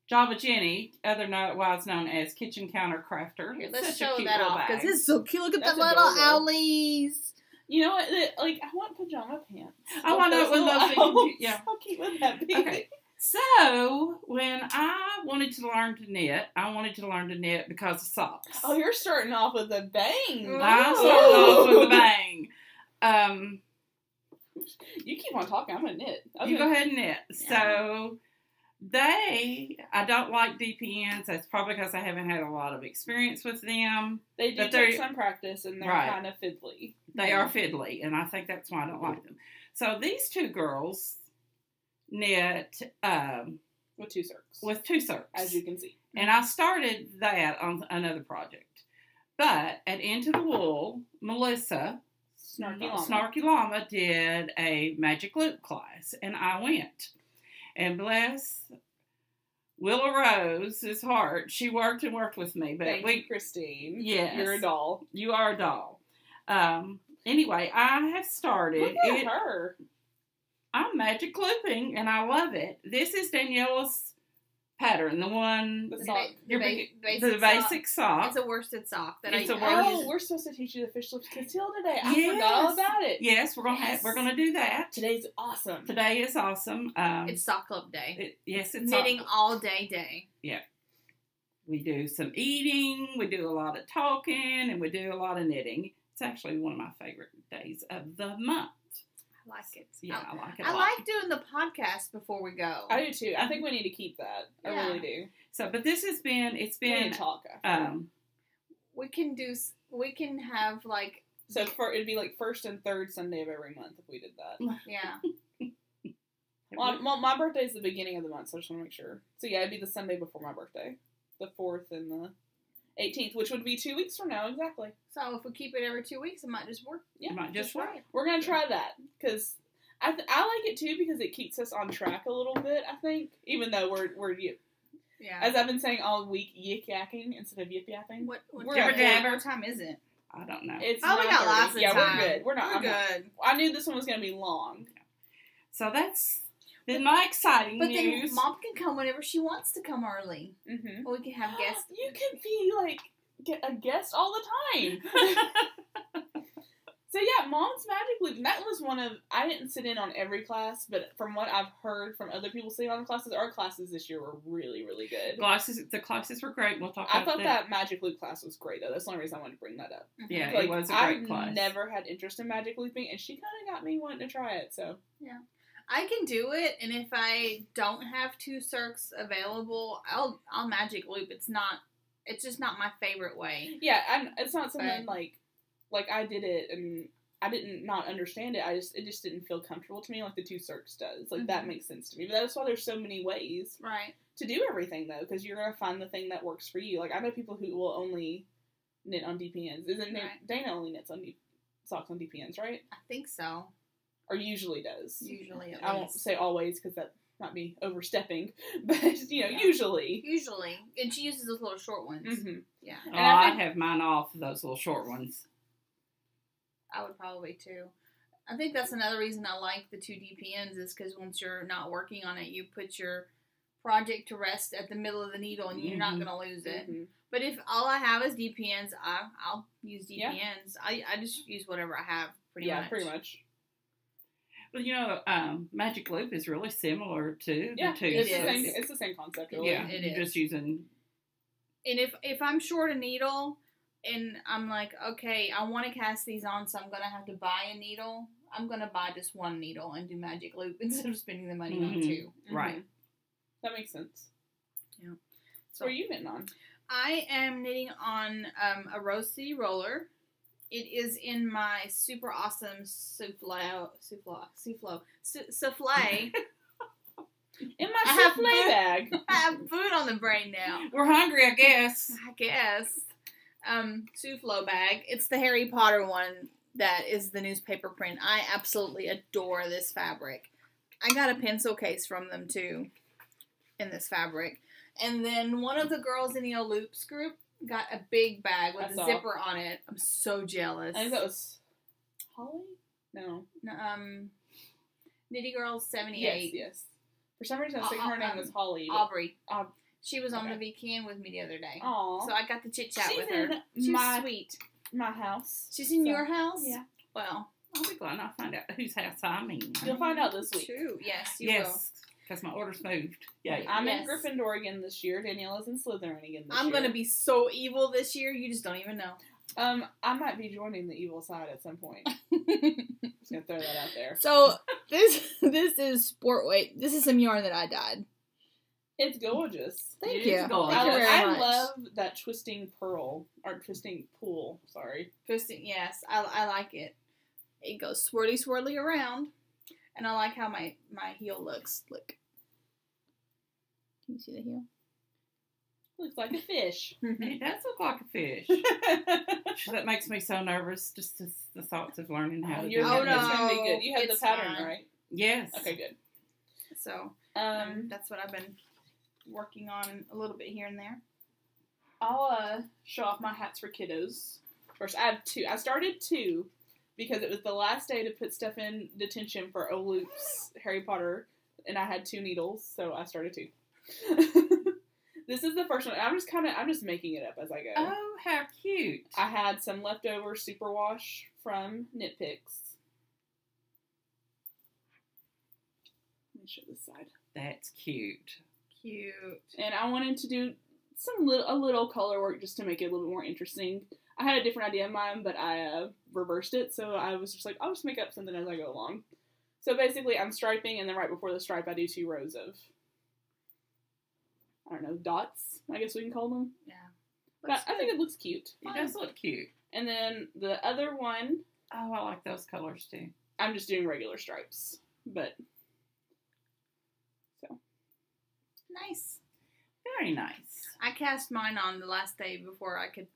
Java Jenny, otherwise known as Kitchen Counter Crafter. Here, let's show that off, because it's so cute. Look at the little owlies. You know what? Like, I want pajama pants. Oh, I know. Yeah. How cute would that be? Okay. So, when I wanted to learn to knit, because of socks. Oh, you're starting off with a bang. I'm starting off with a bang. You keep on talking. I'm going to knit. You go ahead and knit. Yeah. So, I don't like DPNs. That's probably because I haven't had a lot of experience with them. They do take some practice, and they're kind of fiddly. They are fiddly, and I think that's why I don't like them. So, these two girls knit with 2 circs. With 2 circs. As you can see. And I started that on another project. But at Into the Wool, Melissa, Snarky Llama, did a magic loop class, and I went. And bless Willow Rose's heart, she worked with me. But Thank you, Christine. Yes. You're a doll. You are a doll. Anyway, I have started. Look at her. I'm magic looping, and I love it. This is Daniela's pattern, the one, the basic sock. It's a worsted sock that we're supposed to teach you the fish lips Castile today. I forgot all about it. Yes, we're gonna do that. Today's awesome. Today is awesome. It's sock club day. It's knitting all day. Yeah. We do some eating, we do a lot of talking, and we do a lot of knitting. It's actually one of my favorite days of the month. I like it. Yeah, I like it. I like doing the podcast before we go. I do too. I think we need to keep that. I really do. So, but this has been. It's been. We need to talk after. We can have like. So it'd be like first and third Sunday of every month if we did that. Yeah. Well, my birthday's the beginning of the month, so I just want to make sure. So yeah, it'd be the Sunday before my birthday, the 4th and the 18th, which would be 2 weeks from now, exactly. So if we keep it every 2 weeks, it might just work. Yeah, it might just work. We're gonna try that because I like it too because it keeps us on track a little bit. I think, even though we're as I've been saying all week, yik yakking instead of yip yapping. What time is it? I don't know. It's we got lots of time. We're good. We're good. I knew this one was gonna be long. So that's been my exciting news. But then Mom can come whenever she wants to come early. Mm-hmm. Or we can have guests. You can be get a guest all the time. So yeah, Mom's Magic Loop. That was I didn't sit in on every class, but from what I've heard from other people sitting on the classes, our classes this year were really, really good. The classes were great. We'll talk about I thought that Magic Loop class was great, though. That's the only reason I wanted to bring that up. Yeah, it was a great class. I've never had interest in Magic Looping, and she kind of got me wanting to try it, so. Yeah. I can do it, and if I don't have 2 circs available, I'll Magic Loop. It's just not my favorite way. Yeah, it's not something like I did it and I didn't not understand it. It just didn't feel comfortable to me like the 2 circs does. Like that makes sense to me. But that's why there's so many ways to do everything though, because you're gonna find the thing that works for you. Like I know people who will only knit on DPNs. Isn't Dana only knits on socks on DPNs, right? I think so. Or usually does. Usually, I won't say always because that might be overstepping, but usually. Usually, and she uses those little short ones. Mm-hmm. Yeah. And I'd have mine off those little short ones. I would probably too. I think that's another reason I like the 2 DPNs is because once you're not working on it, you put your project to rest at the middle of the needle, and you're not going to lose it. Mm-hmm. But if all I have is DPNs, I'll use DPNs. Yeah. I just use whatever I have pretty much. Yeah, pretty much. Well, Magic Loop is really similar to the 2. It's the same concept, really. Yeah, you're just using. And if I'm short a needle, and I'm like, okay, I want to cast these on, so I'm gonna have to buy a needle. I'm gonna buy just 1 needle and do Magic Loop instead of spending the money on 2. Mm-hmm. Right. That makes sense. Yeah. So, what are you knitting on? I am knitting on a Rose City roller. It is in my super awesome souffle. In my souffle bag. I have food on the brain now. We're hungry, I guess. Souffle bag. It's the Harry Potter one that is the newspaper print. I absolutely adore this fabric. I got a pencil case from them too in this fabric. And then one of the girls in the Loops group got a big bag with a zipper on it. I'm so jealous. I think that was Holly? No. Nitty Girl 78. Yes. For some reason I was thinking her name was Holly. Aubrey. She was on the weekend with me the other day. Aww. So I got to chit-chat with her. She's sweet. My house. She's in your house? Yeah. Well, I'll be glad I'll find out whose house I'm in. You'll find out this week. True. Yes, you will. Because my order's moved. Yeah, I'm in Gryffindor again this year. Daniela's in Slytherin again this year. I'm going to be so evil this year, you just don't even know. I might be joining the evil side at some point. Just gonna throw that out there. So this is sport weight. This is some yarn that I dyed. It's gorgeous. Thank you. Gorgeous. Thank you very I much. love that twisting pearl or twisting pool. Sorry. Twisting. Yes, I like it. It goes swirly swirly around, and I like how my heel looks. Look. Can you see the heel? Looks like a fish. It does look like a fish. That makes me so nervous, just the thoughts of learning how to do It's it. gonna be good. You have the It's pattern, fine. right? Yes. Okay, good. So that's what I've been working on a little bit here and there. I'll show off my hats for kiddos. First, I have 2. I started 2 because it was the last day to put stuff in detention for Olupe's Harry Potter, and I had 2 needles, so I started 2. This is the first one. I'm just making it up as I go. Oh, how cute. I had some leftover superwash from Knit Picks. Let me show this side. That's cute. Cute. And I wanted to do a little color work just to make it a little bit more interesting. I had a different idea in mind, but I reversed it, so I was just like, I'll just make up something as I go along. So basically, I'm striping, and then right before the stripe, I do 2 rows of, I don't know, dots, I guess we can call them. Yeah. But I think it looks cute. It does look cute. And then the other one, Oh, I like those colors too. I'm just doing regular stripes. But, so. Nice. Very nice. I cast mine on the last day before I could,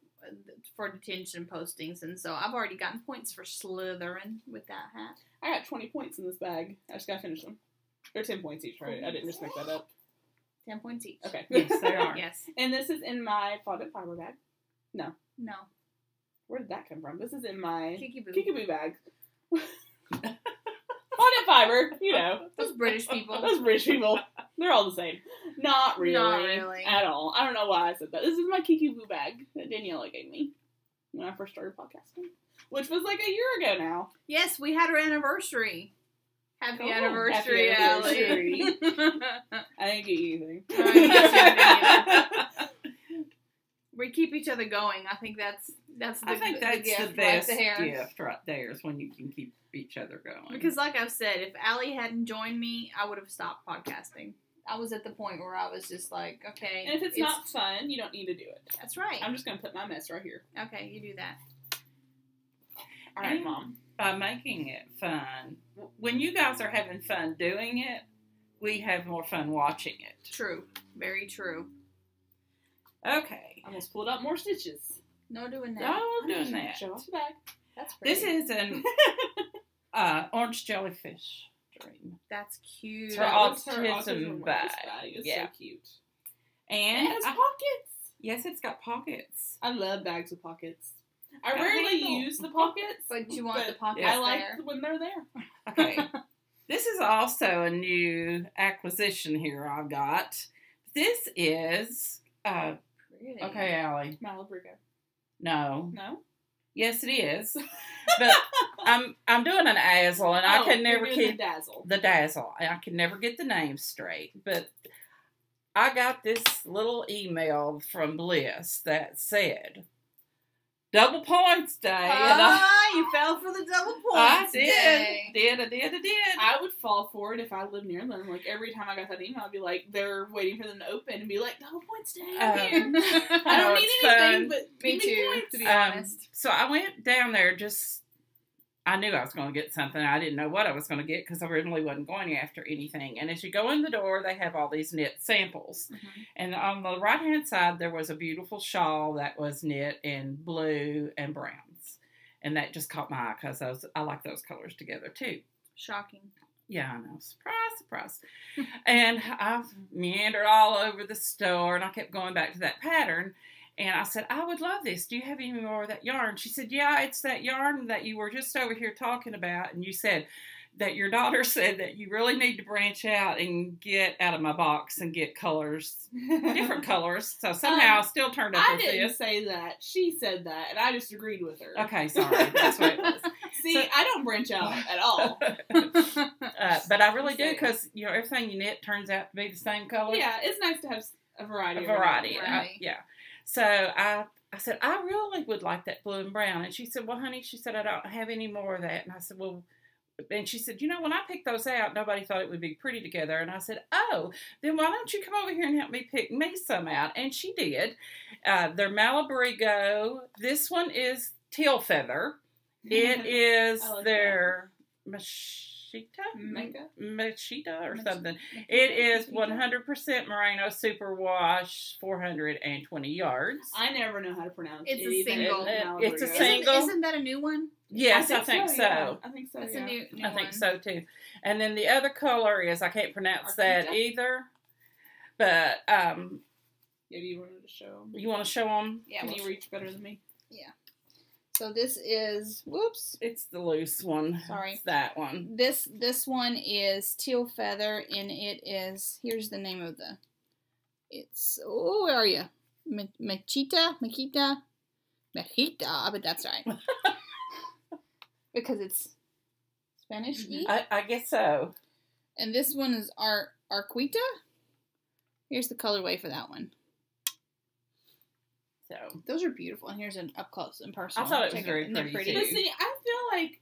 for detention postings, and so I've already gotten points for slithering with that hat. I got 20 points in this bag. I just gotta finish them. They're 10 points each, right? I didn't just make that up. 10 points each. Okay. Yes, they are. Yes. And this is in my fondant fiber bag. No. No. Where did that come from? This is in my Kiki-boo. Kikaboo bag. Fondant fiber, you know. Those British people. Those British people. They're all the same. Not really. Not really. At all. I don't know why I said that. This is my Kikaboo bag that Daniela gave me when I first started podcasting. Which was like a year ago now. Yes, we had our anniversary. Happy Oh, anniversary, happy anniversary. Allie. I didn't get you anything. I didn't get you We keep each other going. I think that's I think that's gift the best right there. gift right there is when you can keep each other going. Because like I've said, if Allie hadn't joined me, I would have stopped podcasting. I was at the point where I was just like, okay. And if it's not fun, you don't need to do it. That's right. I'm just going to put my mess right here. Okay, you do that. All right, Mom. By making it fun, when you guys are having fun doing it, we have more fun watching it. True. Very true. Okay. I almost pulled out more stitches. No doing that. No doing that. Show off the bag. That's pretty. This is an orange jellyfish dream. That's cute. It's her That was her autism bag. It's Yeah. so cute. And It has pockets. yes, it's got pockets. I love bags with pockets. I Got rarely handle. use the pockets, But you want the pockets I like there. when they're there. Okay. This is also a new acquisition here I've got. This is, Pretty. okay, Allie. Malabrigo. No. No? Yes, it is. But I'm doing an Azel, and I can never you're doing keep the dazzle. the Dazzle. I can never get the name straight. But I got this little email from Bliss that said, Double Points Day. And You fell for the double I points. did. Day. Did. I would fall for it if I lived near them. Like, every time I got that email, I'd be like, they're waiting for them to open and be like, double points day, I'm here. I don't Oh, need it's anything, fun. but Me give too, points. to be honest. So I went down there I knew I was going to get something. I didn't know what I was going to get because I originally wasn't going after anything. And as you go in the door, they have all these knit samples. Mm-hmm. And on the right-hand side, there was a beautiful shawl that was knit in blue and browns. And that just caught my eye because I like those colors together, too. Shocking. Yeah, I know. Surprise. And I've meandered all over the store, and I kept going back to that pattern. And I said, I would love this. Do you have any more of that yarn? She said, yeah, it's that yarn that you were just over here talking about. And you said that your daughter said that you really need to branch out and get out of my box and get colors, different colors. So somehow I still turned up I with didn't this. say that. She said that, and I just agreed with her. Okay, sorry. That's what it was. See, So- I don't branch out at all. But I really do because, everything you knit turns out to be the same color. Yeah, it's nice to have a variety. A variety. Right. Yeah. So I I said, I really would like that blue and brown. And she said, well, honey, she said, I don't have any more of that. And I said, well, and she said, when I picked those out, nobody thought it would be pretty together. And I said, oh, then why don't you come over here and help me pick me some out? And she did. They're Malabrigo. This one is teal feather. It is their Machita or something. It is 100% Merino Superwash, 420 yards. I never know how to pronounce it. It's a single. It's a single. Isn't that a new one? Yes, I think so. Yeah. I think so. That's yeah. a new I think one. so too. And then the other color is, I can't pronounce that either. But Yeah, do you want to show them? you want to show them? Yeah. Can you reach better than me? Yeah. So this is, whoops. It's the loose one. Sorry. It's that one. This one is teal feather, and it is, here's the name of the, it's, oh, where are you? Machita, I bet that's right. Because it's Spanish-y. I guess so. And this one is Arquita. Here's the colorway for that one. So Those are beautiful. And here's an up close and personal. I thought it was Check very and they're pretty, But too. see, I feel like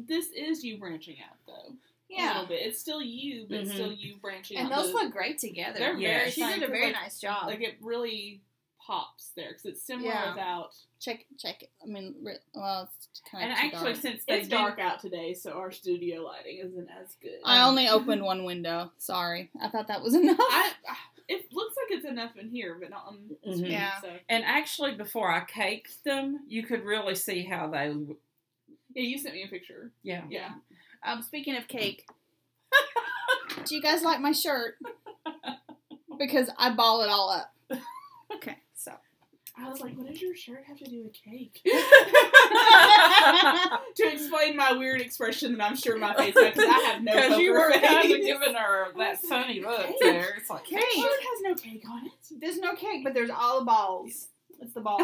this is you branching out, though. A Yeah. little bit. It's still you, but it's still you branching And out. those look great together. They're very She did fine, a very 'cause, nice job. Like, it really pops there, because it's similar Yeah. without... Check it. I mean, well, it's kind and of too actually, dark. since It's dark out today, so our studio lighting isn't as good. I only opened one window. Sorry. I thought that was enough. It looks like it's enough in here, but not on the Mhm. screen. Yeah. So. And actually, before I caked them, you could really see how they. Yeah, you sent me a picture. Yeah. Yeah. Speaking of cake, do you guys like my shirt? Because I ball it all up. Okay, so. I was like, what does your shirt have to do with cake? To explain my weird expression that I'm sure my face had, because I have no Because you poker were kind of face. giving her that funny look Cake. there. It's like, Cake. That shirt has no cake on it. There's no cake, but there's all the balls. It's the balls.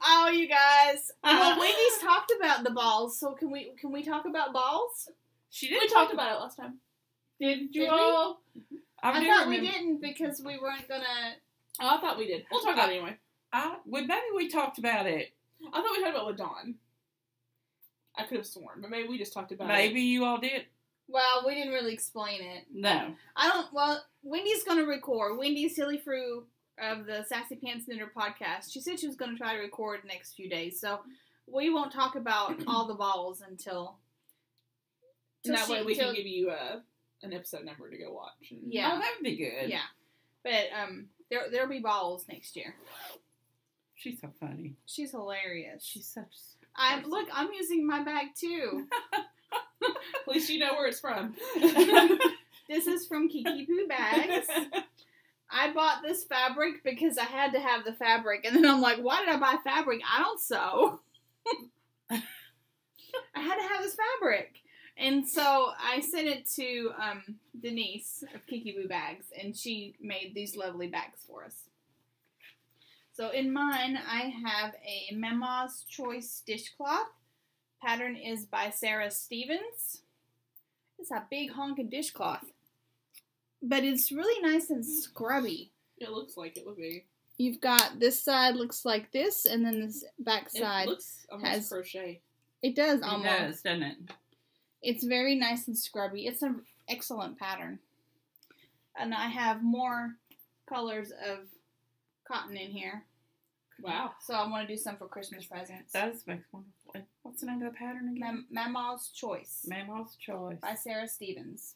Oh, you guys. Well, Wendy's talked about the balls, so can we talk about balls? We talked about it last time. Did we? all? I do thought we remember- didn't because we weren't gonna. Oh, I thought we did. We'll talk about it anyway. Maybe we talked about it. I thought we talked about it with Dawn. I could have sworn, but maybe we just talked about it. Maybe you all did. Well, we didn't really explain it. No. Well, Wendy's gonna record. Wendy Silly Fruit of the Sassy Pants Knitter podcast. She said she was gonna try to record the next few days, so we won't talk about all the balls until. And that way we can give you an episode number to go watch. And... Yeah. Oh, that would be good. Yeah, but there'll be balls next year. She's so funny. She's hilarious. She's such. I'm using my bag too. At least you know where it's from. This is from Kiki Poo Bags. I bought this fabric because I had to have the fabric, and then I'm like, why did I buy fabric? I don't sew. I had to have this fabric. And so I sent it to Denise of Kiki Boo Bags, and she made these lovely bags for us. So in mine, I have a Mama's Choice dishcloth. Pattern is by Sarah Stevens. It's a big honking dishcloth. But it's really nice and scrubby. It looks like it would be. You've got this side looks like this, and then this back side It looks almost has crochet. It does It almost. does, doesn't it? It's very nice and scrubby. It's an excellent pattern. And I have more colors of cotton in here. Wow. So I want to do some for Christmas presents. That makes wonderful. What's the name of the pattern again? Mama's Choice Mama's Choice. by Sarah Stevens.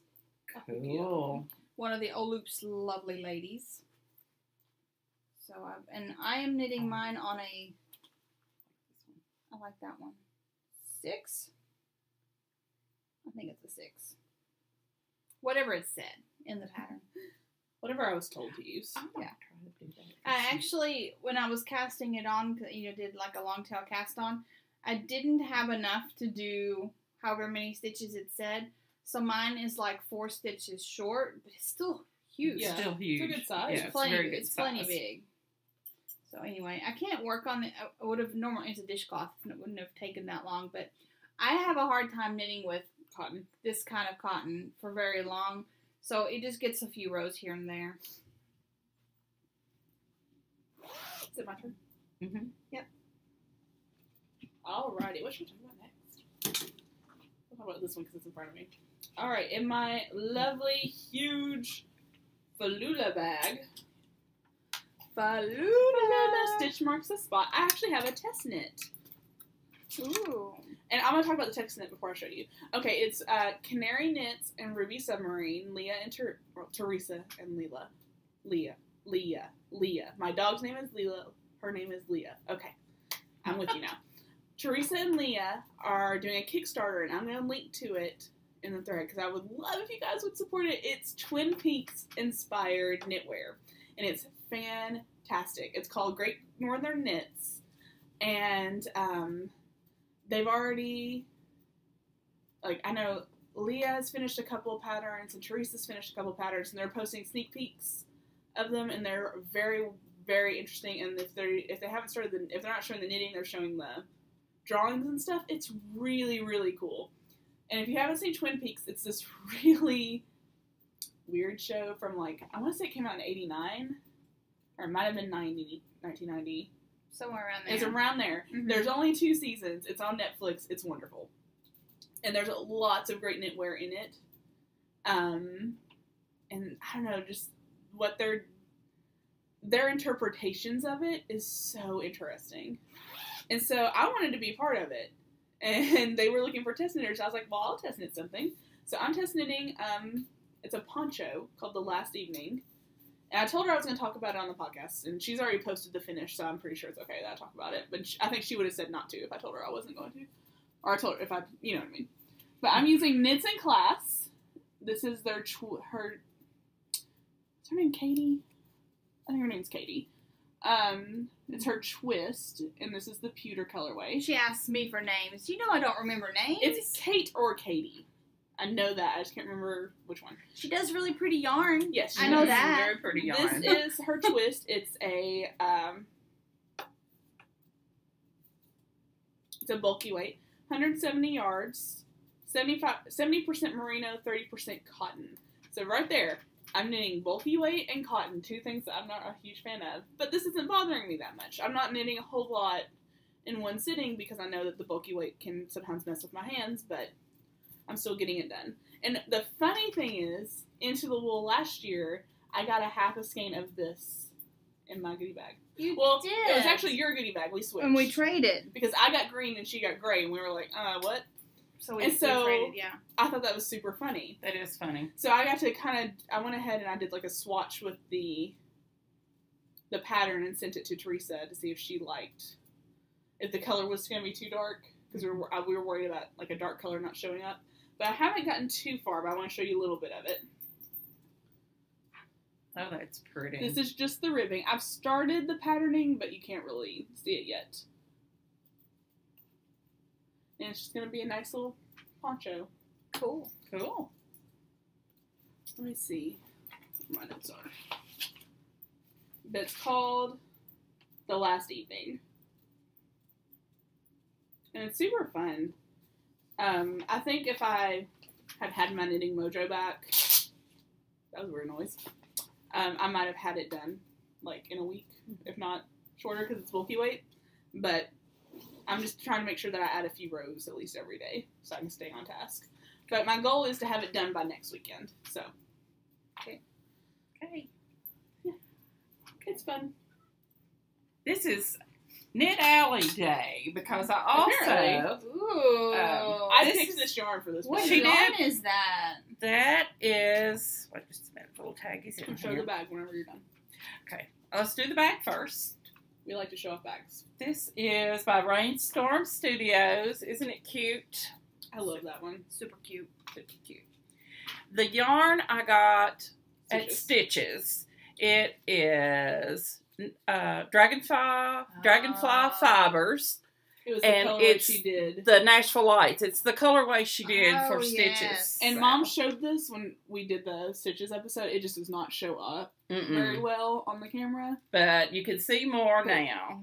Cool. One of the Oloop's lovely ladies. So I am knitting mine on I like that one. 6? I think it's a 6. Whatever it said in the pattern. Whatever I was told to use. I'm gonna Yeah. try to do that. I actually, when I was casting it on, did like a long tail cast on, I didn't have enough to do however many stitches it said. So mine is like 4 stitches short, but it's still huge. Yeah. Still huge. It's a good size. Yeah, It's plenty, a very good it's plenty size. big. So anyway, I can't work on it. I would have normally, it's a dishcloth, and it wouldn't have taken that long, but I have a hard time knitting with Cotton. this kind of cotton for very long. So it just gets a few rows here and there. Is it my turn? Mm-hmm. Yep. Alrighty, what should we talk about next? We'll talk about this one because it's in front of me. Alright, in my lovely, huge Falula bag. Falula! Stitch marks the spot. I actually have a test knit. Ooh. And I'm going to talk about the test knit before I show you. Okay, it's Canary Knits and Ruby Submarine, Leah and Teresa and Leah. My dog's name is Leela. Her name is Leah. Okay, I'm with you now. Teresa and Leah are doing a Kickstarter, and I'm going to link to it in the thread because I would love if you guys would support it. It's Twin Peaks inspired knitwear, and it's fantastic. It's called Great Northern Knits, and they've already, like, I know Leah's finished a couple of patterns and Teresa's finished a couple of patterns, and they're posting sneak peeks of them, and they're very, very interesting. And if they haven't started if they're not showing the knitting, they're showing the drawings and stuff. It's really, really cool. And if you haven't seen Twin Peaks, it's this really weird show from, like, I want to say it came out in 89, or it might have been 1990. Somewhere around there. It's around there. Mm-hmm. There's only 2 seasons. It's on Netflix. It's wonderful. And there's lots of great knitwear in it. And I don't know, just what their interpretations of it is so interesting. And so I wanted to be part of it. And they were looking for test knitters. I was like, well, I'll test knit something. So I'm test knitting, it's a poncho called The Last Evening. And I told her I was going to talk about it on the podcast. And she's already posted the finish, so I'm pretty sure it's okay that I talk about it. But I think she would have said not to if I told her I wasn't going to. Or I told her if I, you know what I mean. But I'm using Knits in Class. This is is her name Katie? I think her name's Katie. It's her twist, and this is the pewter colorway. She asked me for names. You know I don't remember names. It's Kate or Katie. I know that. I just can't remember which one. She does really pretty yarn. Yes, I know that. Very pretty yarn. This is her twist. It's a bulky weight, 170 yards, 70% merino, 30% cotton. So right there, I'm knitting bulky weight and cotton, 2 things that I'm not a huge fan of. But this isn't bothering me that much. I'm not knitting a whole lot in one sitting because I know that the bulky weight can sometimes mess with my hands, but I'm still getting it done. And the funny thing is, Into the Wool last year, I got a half a skein of this in my goodie bag. You did. It was actually your goodie bag. We switched. And we traded. Because I got green and she got gray, and we were like, what? So we traded, yeah. I thought that was super funny. That is funny. So I got to I went ahead and I did like a swatch with the pattern and sent it to Teresa to see if she liked, if the color was going to be too dark, because we were worried about like a dark color not showing up. But I haven't gotten too far, but I want to show you a little bit of it. Oh, that's pretty. This is just the ribbing. I've started the patterning, but you can't really see it yet. And it's just going to be a nice little poncho. Cool. Cool. Let me see what my notes are. But it's called The Last Evening. And it's super fun. I think if I had had my knitting mojo back, that was a weird noise, I might have had it done, like, in a week, if not shorter, because it's bulky weight. But I'm just trying to make sure that I add a few rows at least every day, so I can stay on task. But my goal is to have it done by next weekend, so. Okay. Yeah. It's fun. This is Knit Alley Day, because I also... Ooh. I picked this yarn for this. What She yarn did. is that? That is... Wait just a minute, the little tag is in Show here. the bag whenever you're done. Okay, let's do the bag first. We like to show off bags. This is by Rainstorm Studios. Isn't it cute? I love that one. Super cute. Super cute. The yarn I got at Stitches. Stitches. It is Dragonfly Fibers. It was the And colorway it's she did. The Nashville Lights. It's the colorway she did Oh, for yes. Stitches. And So. Mom showed this when we did the Stitches episode. It just does not show up very well on the camera. But you can see more now.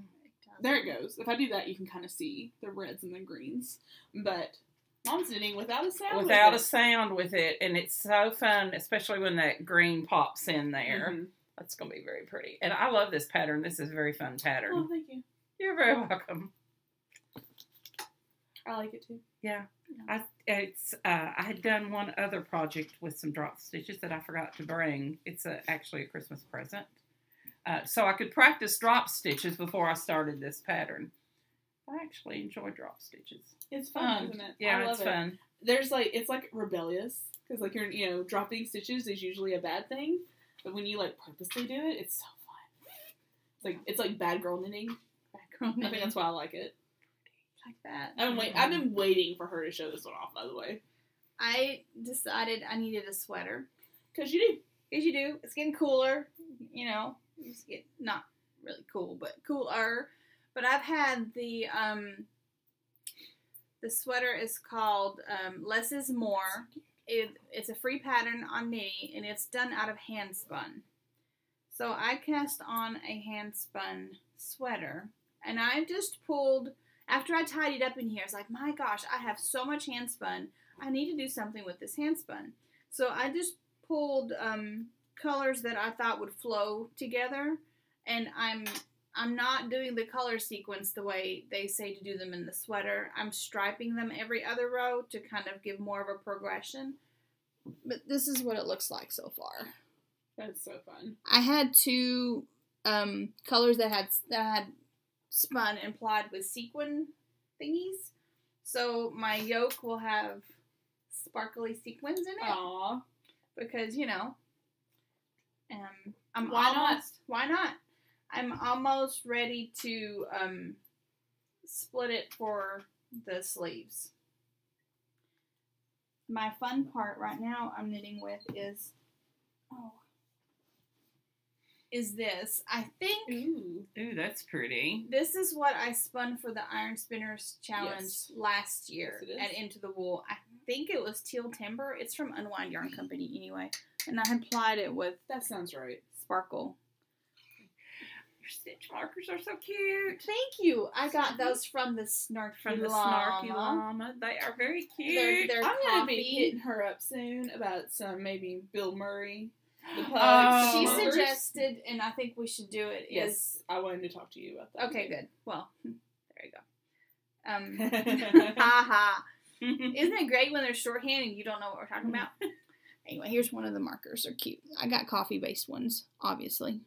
There it goes. If I do that, you can kind of see the reds and the greens. But Mom's knitting without a sound. Without a sound with it. And it's so fun, especially when that green pops in there. Mm-hmm. That's going to be very pretty. And I love this pattern. This is a very fun pattern. Oh, thank you. You're very welcome. I like it too. Yeah. I had done one other project with some drop stitches that I forgot to bring. It's actually a Christmas present. So I could practice drop stitches before I started this pattern. I actually enjoy drop stitches. It's fun, isn't it? Yeah, I love it's fun. There's it's like rebellious because like you're dropping stitches is usually a bad thing, but when you like purposely do it, it's so fun. It's like bad girl knitting. Bad girl knitting. I think that's why I like it. Like that. I've been waiting for her to show this one off. By the way, I decided I needed a sweater. Because you do. Because you do. It's getting cooler. It's get not really cool, but cooler. But I've had the sweater is called Less is More. It's a free pattern on Knitty, and it's done out of hand spun. So I cast on a hand spun sweater, and I just pulled, after I tidied up in here, I was like, my gosh, I have so much hand spun. I need to do something with this hand spun. So I just pulled colors that I thought would flow together, and I'm not doing the color sequence the way they say to do them in the sweater. I'm striping them every other row to kind of give more of a progression. But this is what it looks like so far. That's so fun. I had two colors that had spun and plied with sequin thingies. So my yoke will have sparkly sequins in it. Aww. Because, why not? I'm almost ready to split it for the sleeves. My fun part right now I'm knitting with is this. I think Ooh, that's pretty. this is what I spun for the Iron Spinners Challenge last year at Into the Wool. I think it was Teal Timber. It's from Unwind Yarn Company anyway. And I had plied it with That sounds right. sparkle. Your stitch markers are so cute. Thank you. I got those from the Snarky Llama. They are very cute. They're I'm going to be coffee. hitting her up soon about some maybe Bill Murray. The Oh. pugs. She Markers. suggested, and I think we should do it. Yes, I wanted to talk to you about that. Okay, good. Well, there you go. Haha. Isn't it great when they're shorthand and you don't know what we're talking about? Anyway, here's one of the markers. They're cute. I got coffee-based ones, obviously.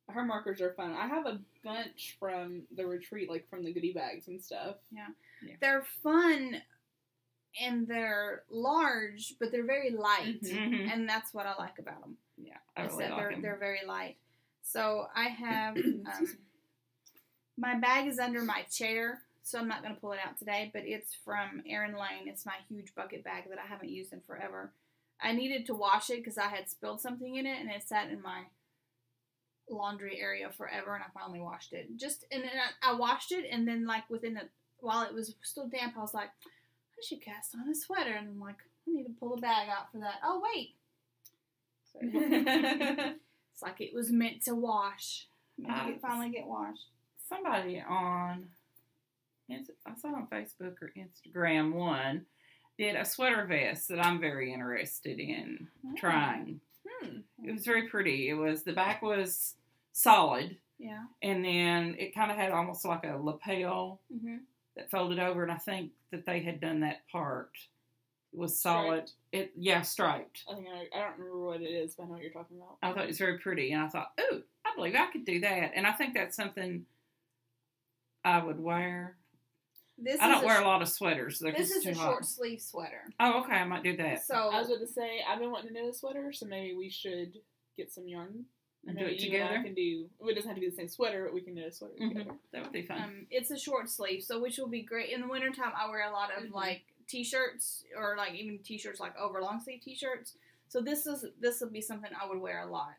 Her markers are fun. I have a bunch from the retreat, like from the goodie bags and stuff. Yeah. They're fun, and they're large, but they're very light, Mhm. and that's what I like about them. Yeah, I really like them. They're very light. So I have my bag is under my chair, so I'm not going to pull it out today, but it's from Erin Lane. It's my huge bucket bag that I haven't used in forever. I needed to wash it because I had spilled something in it, and it sat in my laundry area forever, and I finally washed it. And then I washed it, and then like while it was still damp, I was like, I should cast on a sweater, and I'm like, I need to pull the bag out for that. Oh wait. It's like it was meant to wash. Finally get washed. Somebody I saw on Facebook or Instagram one did a sweater vest that I'm very interested in trying. It was very pretty. The back was solid. Yeah. And then it kind of had almost like a lapel that folded over, and I think that they had done that part. It was solid. Striped. I don't remember what it is, but I know what you're talking about. I thought it was very pretty, and I thought, oh, I believe I could do that. And I think that's something I would wear. I don't wear a lot of sweaters. This is a short sleeve sweater. Oh, okay. I might do that. So I was going to say, I've been wanting to knit a sweater, so maybe we should get some yarn. And do it together. It doesn't have to be the same sweater, but we can knit a sweater together. That would be fun. It's a short sleeve, so which will be great. In the wintertime, I wear a lot of like t-shirts or like even t-shirts like over long sleeve t-shirts. So this will be something I would wear a lot.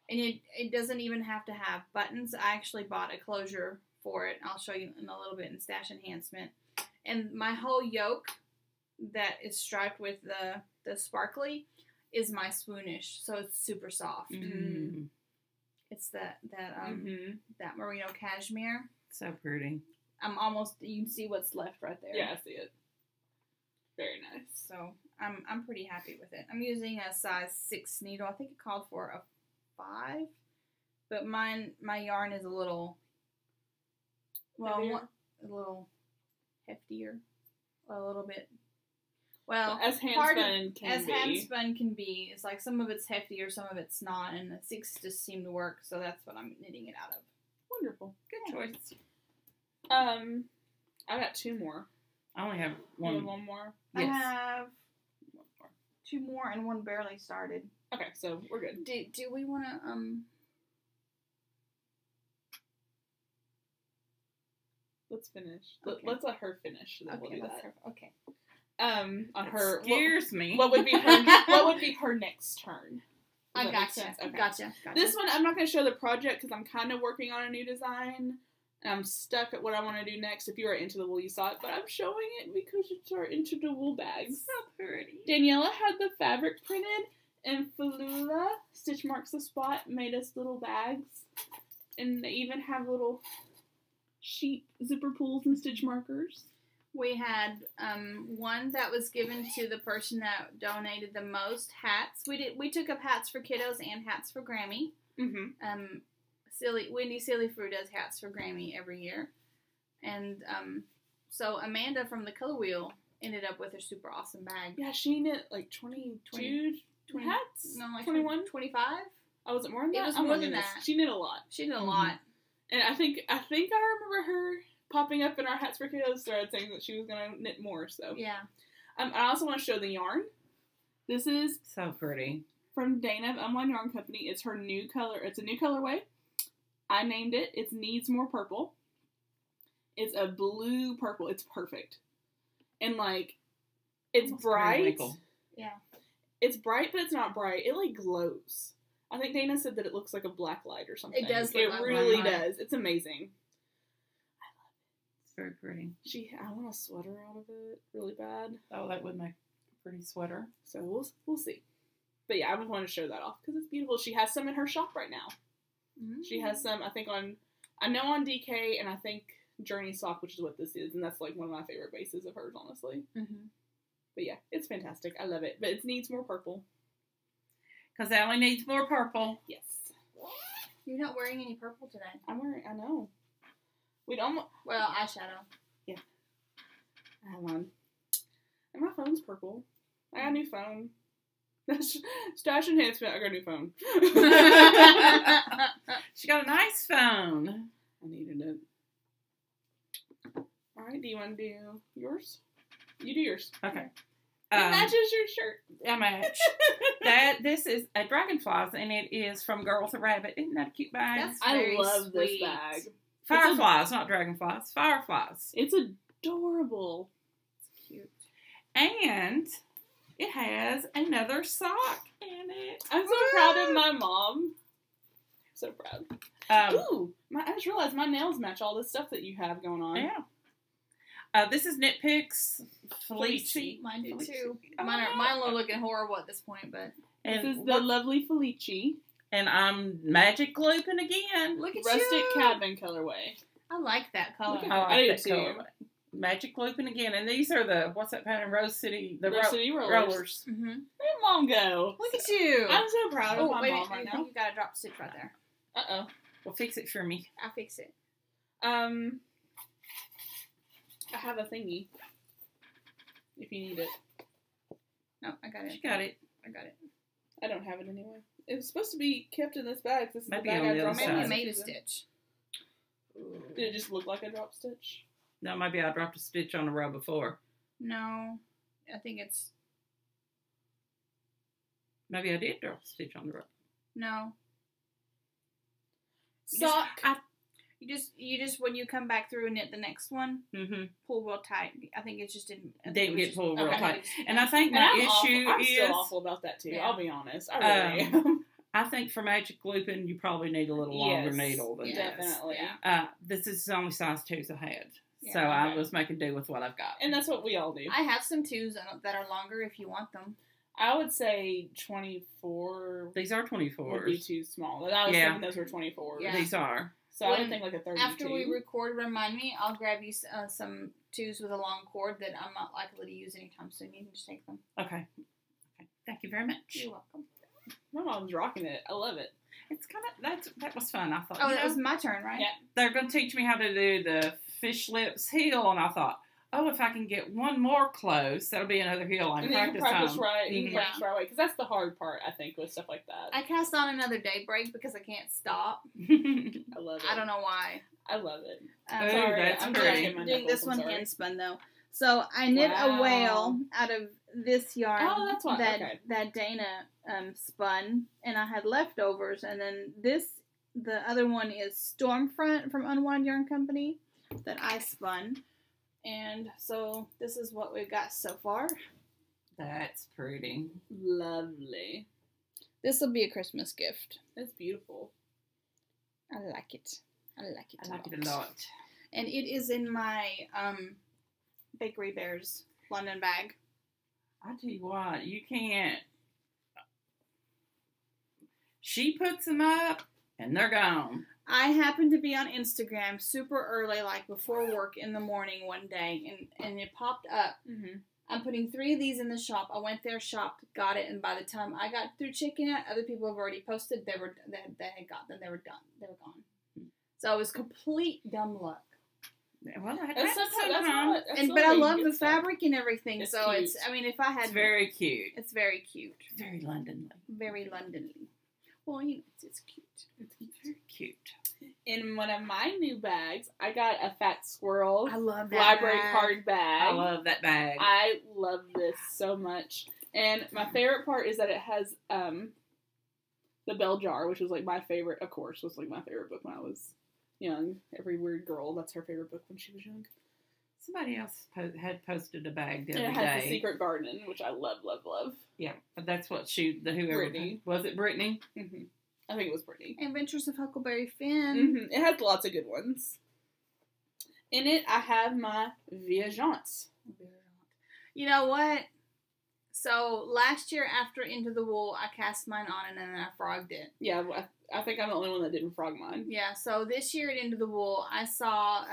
And it doesn't even have to have buttons. I actually bought a closure for it. I'll show you in a little bit in Stash Enhancement. And my whole yoke that is striped with the sparkly is my swoonish, so it's super soft. Mm. It's that merino cashmere. So pretty. You can see what's left right there. Yeah, I see it. Very nice. So I'm pretty happy with it. I'm using a size 6 needle. I think it called for a 5. But my yarn is a little, well, Heavier? a little heftier, a little bit. Well, as handspun can be. Handspun can be. It's like some of it's heftier, some of it's not, and the 6 just seem to work. So that's what I'm knitting it out of. Wonderful. Good choice. I got 2 more. I only have You one. have 1 more? I Yes. have 2 more and 1 barely started. Okay, so we're good. Do we want to Let's finish. Okay. Let's let her finish. Then we'll do let's that. have- okay. On her. Scares me. What would be her next turn? Does I that make gotcha. sense? Okay. Gotcha. This one, I'm not going to show the project because I'm kind of working on a new design. And I'm stuck at what I want to do next. If you are into the wool, you saw it. But I'm showing it because it's our into the wool bags. So pretty. Daniela had the fabric printed. And Falula, Stitch Marks the Spot, made us little bags. And they even have little sheep zipper pulls and stitch markers. We had one that was given to the person that donated the most hats. We took up hats for kiddos and hats for Grammy. Mm-hmm. Wendy Sillyfru does hats for Grammy every year, and so Amanda from the Color Wheel ended up with a super awesome bag. Yeah, she knit like 22 hats. No, like 21, 25. Oh, was it more than that? It was Oh my more than goodness. that. She knit a lot, She did a lot. and I think I remember her popping up in our Hats for Kiddos thread saying that she was gonna knit more. So Yeah. I also want to show the yarn. This is So pretty. from Dana of Unwind Yarn Company. It's her new color. It's a new colorway. I named it. It needs more purple. It's a blue purple. It's perfect, and like it's Almost bright. periwinkle. Yeah. It's bright, but it's not bright. It like glows. I think Dana said that it looks like a black light or something. It does look It like really black light. does. It's amazing. It's very pretty. I want a sweater out of it really bad. Oh, that would make a pretty sweater. So we'll see. But yeah, I just wanted to show that off because it's beautiful. She has some in her shop right now. Mm-hmm. She has some, I think on DK and I think Journey Sock, which is what this is, and that's like one of my favorite bases of hers, honestly. Mm-hmm. But yeah, it's fantastic. I love it. But it needs more purple. Because Allie needs more purple. Yes. You're not wearing any purple today. I know. We'd almost. Well, eyeshadow. Yeah. Hold on. And my phone's purple. I got a new phone. Stash enhancement. I got a new phone. She got a nice phone. I needed it. Alright, do you want to do yours? You do yours. Okay. It matches your shirt. I match. This is a dragonflies, and it is from Girl with a Rabbit. Isn't that a cute bag? That's I very love this sweet. bag. Fireflies, not dragonflies. Fireflies. It's adorable. It's cute. And it has another sock in it. I'm so proud of my mom. I'm so proud. Ooh, I just realized my nails match all this stuff that you have going on. Yeah. This is Nitpicks Felici. Mine do Felici. too. Oh, Mine are looking horrible at this point, but This And, is the lovely Felici. and I'm magic looping again. look at Rustic you. cabin colorway. I like that color. Look at I I like do that too. colorway. Magic looping again. And these are the, what's that pattern? Rose City. The Rose City Rollers. rollers. Mm-hmm. Where'd mom go? Look at you. I'm so proud of my wait, mom I right think now. you got a drop stitch right there. Uh-oh. Well, fix it for me. I'll fix it. I have a thingy. If you need it. No, I got it. She got it. I got it. I don't have it anyway. It was supposed to be kept in this bag. This is Maybe the bag on I the dropped other Maybe side. you made a stitches in. stitch. Did it just look like a drop stitch? No, maybe I dropped a stitch on the row before. No, I think it's Maybe I did drop a stitch on the row. no. Sock. You just when you come back through and knit the next one, Mm-hmm. pull real tight. I think it just didn't. I think Didn't it was get just- pulled real okay. tight. And I think And my I'm issue awful. I'm is, still awful about that too. Yeah. I'll be honest. I really am. I think for magic looping, you probably need a little longer Yes, needle than this. definitely. Yeah. This is the only size 2s I had. Yeah, So I okay. was making do with what I've got. And that's what we all do. I have some twos that are longer if you want them. I would say 24 These are would be 24s. too small. I was Yeah. thinking those were 24s. Yeah. These are. So I would When- think like a 32. After we record, remind me. I'll grab you some twos with a long cord that I'm not likely to use anytime soon. You can just take them. Okay. Thank you very much. You're welcome. My mom's rocking it. I love it. It's kind of that was fun. I thought. Oh, that was my turn, right? Yeah. They're going to teach me how to do the fish lips heel, and I thought, oh, if I can get one more close, that'll be another heel I can practice on. Right. You can practice right away, because that's the hard part, I think, with stuff like that. I cast on another daybreak because I can't stop. I love it. I don't know why. I love it. Sorry, that's I'm pretty. doing this one hand spun though. So I knit a whale out of this yarn that Dana spun, and I had leftovers, and then the other one is Stormfront from Unwind Yarn Company that I spun, and so this is what we've got so far. That's pretty. Lovely. This will be a Christmas gift. That's beautiful. I like it. I like it a lot. And it is in my Bakery Bears London bag. I tell you what, you can't. She puts them up, and they're gone. I happened to be on Instagram super early, like before work in the morning one day, and it popped up. Mm-hmm. I'm putting 3 of these in the shop. I went there, shopped, got it, and by the time I got through checking it, other people have already posted. They had got them. They were done. They were gone. So it was complete dumb luck. Well, but I love the fabric and everything. It's so cute. it's. I mean, if I had, it's very cute. It's very cute. Very Londonly. Very Londonly. Well, you know, it's cute. It's very cute. In one of my new bags, I got a Fat Squirrel I love that library bag. card bag. I love that bag. I love this so much. And my favorite part is that it has the bell jar, which was like my favorite, of course, was like my favorite book when I was young. Every weird girl, that's her favorite book when she was young. Somebody else had posted a bag the other it day. has The Secret Garden, which I love, love, love. Yeah, but that's what whoever Brittany. Was it Brittany? Mm-hmm. I think it was Brittany. Adventures of Huckleberry Finn. Mm-hmm. It has lots of good ones. In it, I have my Viajante. You know what? So last year after Into the Wool, I cast mine on and then I frogged it. Yeah, I think I'm the only one that didn't frog mine. Yeah, so this year at Into the Wool, I saw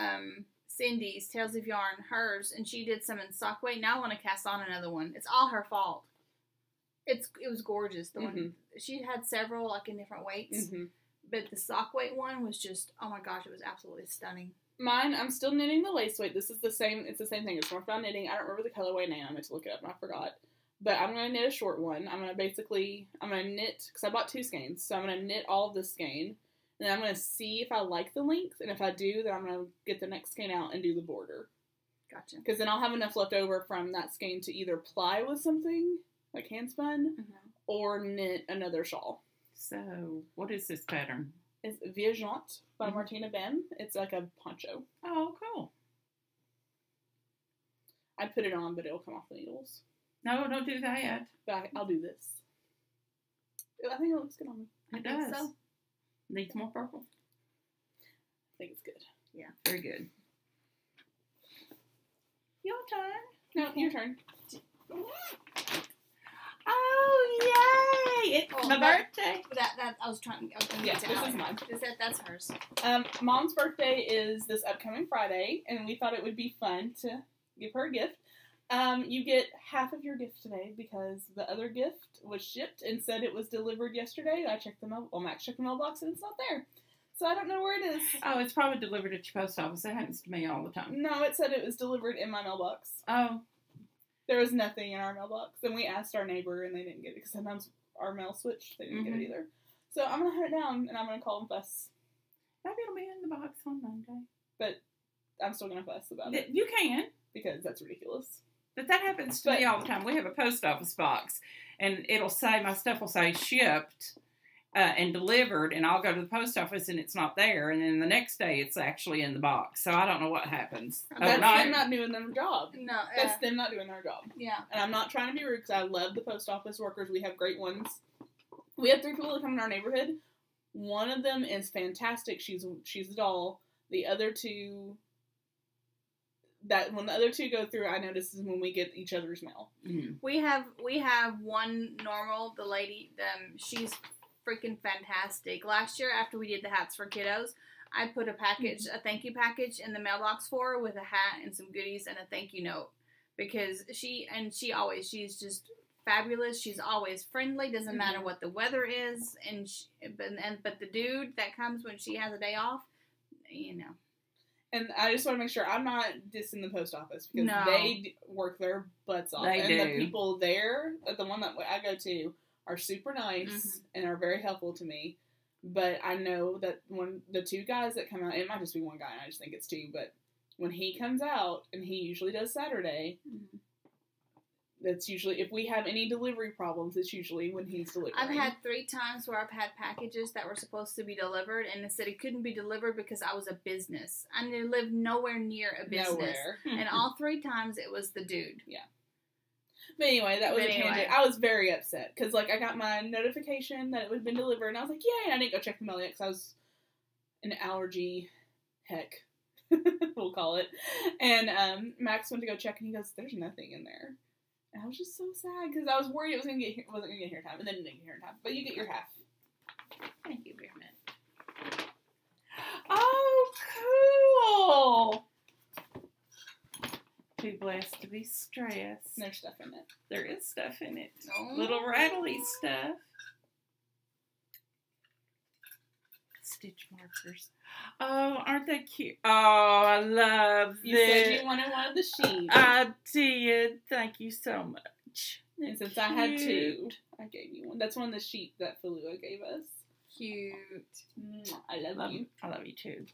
Cindy's Tales of Yarn, hers, and she did some in sock weight. Now I want to cast on another one. It's all her fault. It was gorgeous. The one she had several like in different weights, but the sock weight one was just, oh my gosh, it was absolutely stunning. Mine, I'm still knitting the lace weight. This is the same. It's the same thing. It's Northbound Knitting. I don't remember the colorway name. I meant to look it up and I forgot. But I'm gonna knit a short one. I'm gonna knit because I bought 2 skeins, so I'm gonna knit all of this skein, and then I'm gonna see if I like the length, and if I do, then I'm gonna get the next skein out and do the border. Gotcha. Because then I'll have enough left over from that skein to either ply with something like hand spun, or knit another shawl. So, what is this pattern? It's Viajante by Martina Bem. It's like a poncho. Oh, cool. I'd put it on, but it'll come off the needles. No, don't do that. But I'll do this. I think it looks good on me. It does. So. Needs more purple. I think it's good. Yeah. Very good. Your turn. No, your turn. Oh, yay! It's my birthday. That I was trying. Yes, this is mine. That's hers. Mom's birthday is this upcoming Friday, and we thought it would be fun to give her a gift. You get half of your gift today because the other gift was shipped and said it was delivered yesterday. I checked the mail. Well, Max checked the mailbox and it's not there, so I don't know where it is. Oh, it's probably delivered at your post office. That happens to me all the time. No, it said it was delivered in my mailbox. Oh. There was nothing in our mailbox. Then we asked our neighbor, and they didn't get it, because sometimes our mail switched. They didn't get it either. So I'm going to hunt it down, and I'm going to call and fuss. Maybe it'll be in the box on Monday. But I'm still going to fuss about it. You can. Because that's ridiculous. But that happens to me all the time. We have a post office box, and it'll say, my stuff will say shipped and delivered, and I'll go to the post office, and it's not there, and then the next day it's actually in the box. So I don't know what happens. That's them not doing their job. No. That's them not doing their job. Yeah. And I'm not trying to be rude, because I love the post office workers. We have great ones. We have 3 people that come in our neighborhood. One of them is fantastic. She's a doll. The other 2... when the other 2 go through, I notice is when we get each other's mail. Mm-hmm. We have one normal, the lady, she's freaking fantastic. Last year, after we did the hats for kiddos, I put a thank you package in the mailbox for her with a hat and some goodies and a thank you note, because she's just fabulous. She's always friendly. Doesn't matter what the weather is. But the dude that comes when she has a day off, you know. And I just want to make sure I'm not dissing the post office because they work their butts off. They do. The people there, the one that I go to, are super nice and are very helpful to me. But I know that when the two guys that come out, it might just be one guy, and I just think it's two, but when he comes out, and he usually does Saturday, that's usually, if we have any delivery problems, it's usually when he's delivering. I've had 3 times where I've had packages that were supposed to be delivered, and it said it couldn't be delivered because I was a business. I live nowhere near a business. Nowhere. And all 3 times it was the dude. Yeah. But anyway, that was a tangent. I was very upset, because, like, I got my notification that it had been delivered, and I was like, yay, and I didn't go check the mail yet, because I was an allergy heck, we'll call it. And Max went to go check, and he goes, there's nothing in there. And I was just so sad, because I was worried it wasn't going to get here in time, and then it didn't get here in time. But you get your half. Thank you very much. Oh, cool! Too blessed to be stressed. There's stuff in it. There is stuff in it. Oh. Little rattly stuff. Stitch markers. Oh, aren't they cute? Oh, I love You this. said you wanted one of the sheets. I did. Thank you so much. And since I had 2, I gave you one. That's one of the sheep that Falua gave us. Cute. I love you. I love you too.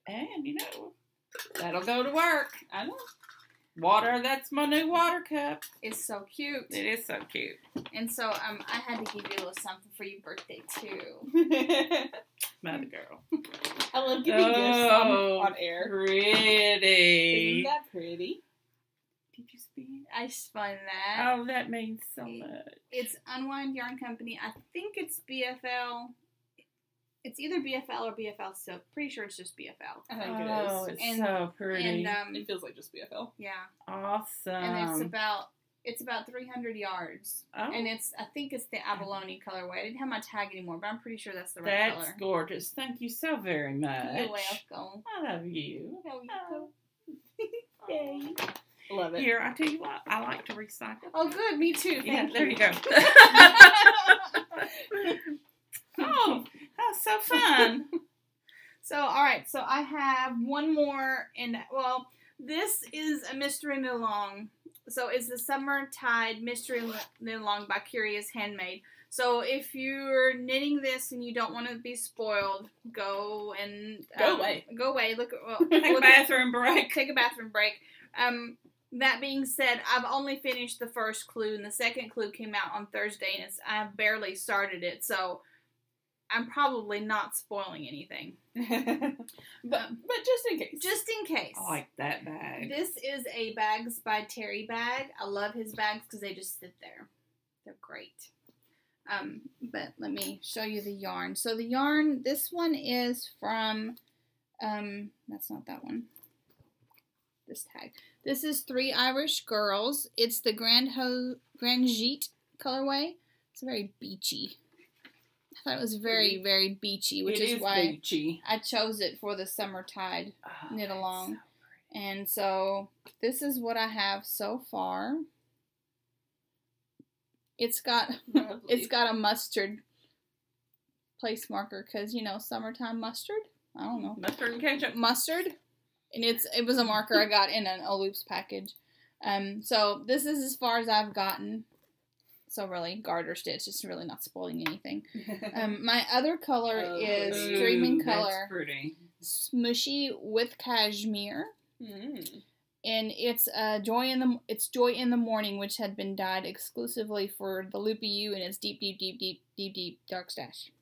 And, you know, that'll go to work. I know. Water, that's my new water cup. It's so cute. It is so cute. And so I had to give you a little something for your birthday, too. Mother girl. I love giving gifts on air. Pretty. Isn't that pretty? Did you spin? I spun that. Oh, that means so much. It's Unwind Yarn Company. I think it's BFL. It's either BFL or BFL Silk. Pretty sure it's just BFL. I think it Oh, is. it's so pretty. And It feels like just BFL. yeah. Awesome. And it's about 300 yards. Oh. And I think it's the abalone colorway. I didn't have my tag anymore, but I'm pretty sure that's the right color. That's gorgeous. Thank you so very much. You're welcome. I love you. Yay. Love it. Here, I tell you what, I like to recycle. Oh, good. Me too. Thank There you. you go. Oh, that's so fun. So, all right. So I have one more, and well, this is a mystery Knitalong. So it's the Summertide Mystery Knitalong by Curious Handmade. So if you're knitting this and you don't want to be spoiled, go away. Go away. Take a bathroom break. Take a bathroom break. That being said, I've only finished the first clue, and the second clue came out on Thursday, and I've barely started it, so I'm probably not spoiling anything. but just in case. Just in case. I like that bag. This is a Bags by Terry bag. I love his bags because they just sit there. They're great. But let me show you the yarn. So the yarn, this one is from, that's not that one. This tag. This is 3 Irish Girls. It's the Grand Jeet colorway. It's very beachy. I thought it was very, very beachy, which is why beachy. I chose it for the Summertide Knitalong. And so this is what I have so far. It's got a mustard place marker because, you know, summertime mustard. I don't know. Mustard and ketchup. Mustard. And it was a marker I got in an Loops package. So this is as far as I've gotten. So really, garter stitch. It's really not spoiling anything. My other color is Dreaming Color. That's pretty. Smushy with cashmere. Mm. And it's Joy in the Morning, which had been dyed exclusively for the Loopy U, and it's deep, deep, deep, deep, deep, deep dark stash.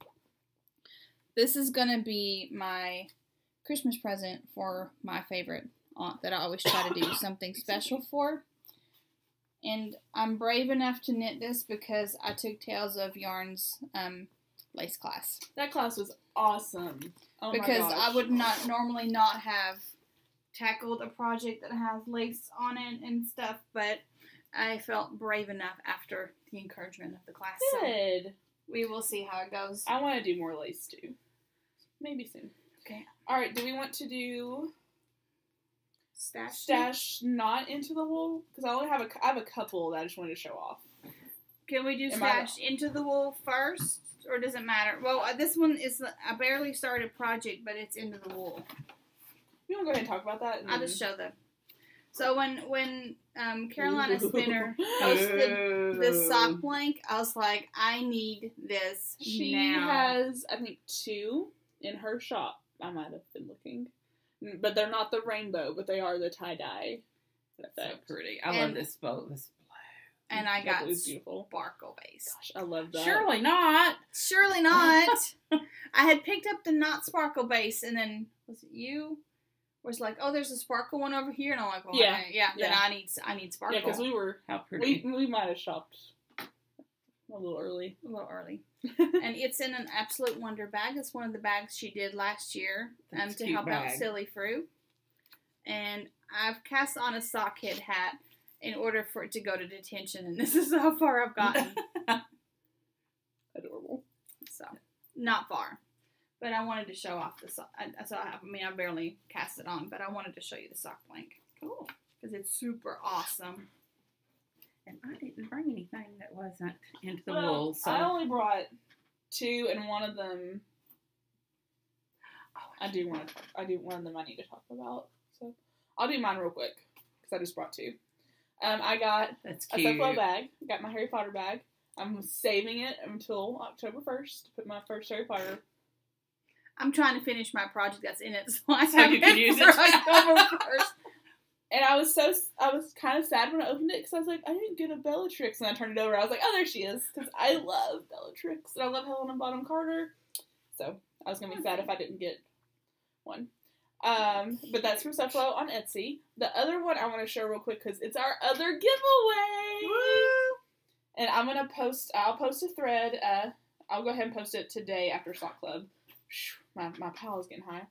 This is gonna be my Christmas present for my favorite aunt that I always try to do something special for. And I'm brave enough to knit this because I took Tales of Yarn's lace class. That class was awesome. Oh because my gosh. I would not normally not have tackled a project that has lace on it and stuff, but I felt brave enough after the encouragement of the class. Good. So we will see how it goes. I want to do more lace too. Maybe soon. Okay. Alright, do we want to do Stash not into the wool because I have a couple that I just wanted to show off. Can we do stash into the wool first, or does it matter? Well, this one is a barely started project, but it's into the wool. You want to go ahead and talk about that? I'll just show them. So when Carolina Spinner posted this sock blank, I was like, I need this now. She has, I think, 2 in her shop. I might have been looking. But they're not the rainbow, but they are the tie-dye. That's so pretty. I love this boat. This blue. And I got beautiful. sparkle base. Gosh, I love that. Surely not. Surely not. I had picked up the not sparkle base, and then, was it you? Was like, oh, there's a sparkle one over here, and I'm like, well, yeah. Then I need sparkle. Yeah, because we were, how pretty. We might have shopped a little early. And it's in an Absolute Wonder bag. It's one of the bags she did last year to help out Silly Fruit. And I've cast on a sock head hat in order for it to go to detention, and this is how far I've gotten. Adorable. So, not far. But I wanted to show off the sock. I barely cast it on, but I wanted to show you the sock blank. Cool. Because it's super awesome. And I didn't bring anything that wasn't into the wool. So I only brought 2, and one of them I do one of them I need to talk about. So I'll do mine real quick because I just brought 2. I got a Buffalo bag. I got my Harry Potter bag. I'm saving it until October 1st to put my first Harry Potter. I'm trying to finish my project that's in it, so you can use it. October 1st. And I was kind of sad when I opened it because I was like, I didn't get a Bellatrix, and I turned it over. I was like, oh, there she is, because I love Bellatrix and I love Helena Bonham Carter. So I was gonna be sad if I didn't get one. But that's from Buffalo on Etsy. The other one I want to show real quick because it's our other giveaway. Woo! And I'll post a thread. I'll go ahead and post it today after Sock Club. My pile is getting high.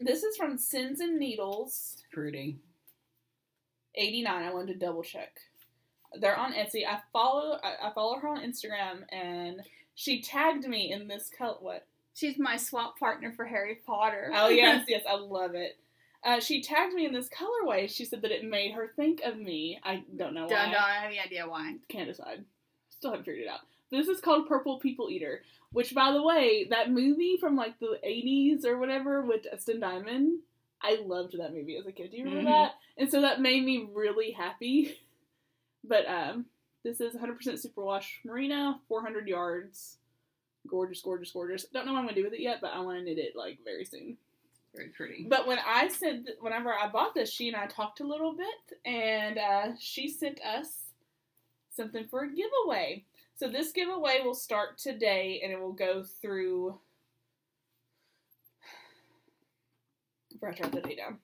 This is from Sins and Needles. It's pretty. 89. I wanted to double check. They're on Etsy. I follow her on Instagram, and she tagged me in this color. What? She's my swap partner for Harry Potter. Oh yes, I love it. She tagged me in this colorway. She said that it made her think of me. I don't know why. Don't have any idea why. Can't decide. Still haven't figured it out. This is called Purple People Eater, which, by the way, that movie from, like, the 80s or whatever with Dustin Diamond, I loved that movie as a kid. Do you remember that? And so that made me really happy. But this is 100% superwash merino, 400 yards. Gorgeous, gorgeous, gorgeous. Don't know what I'm going to do with it yet, but I want to knit it, like, very soon. Very pretty. But whenever I bought this, she and I talked a little bit, and she sent us something for a giveaway. So this giveaway will start today, and it will go through. I forgot to write the date down.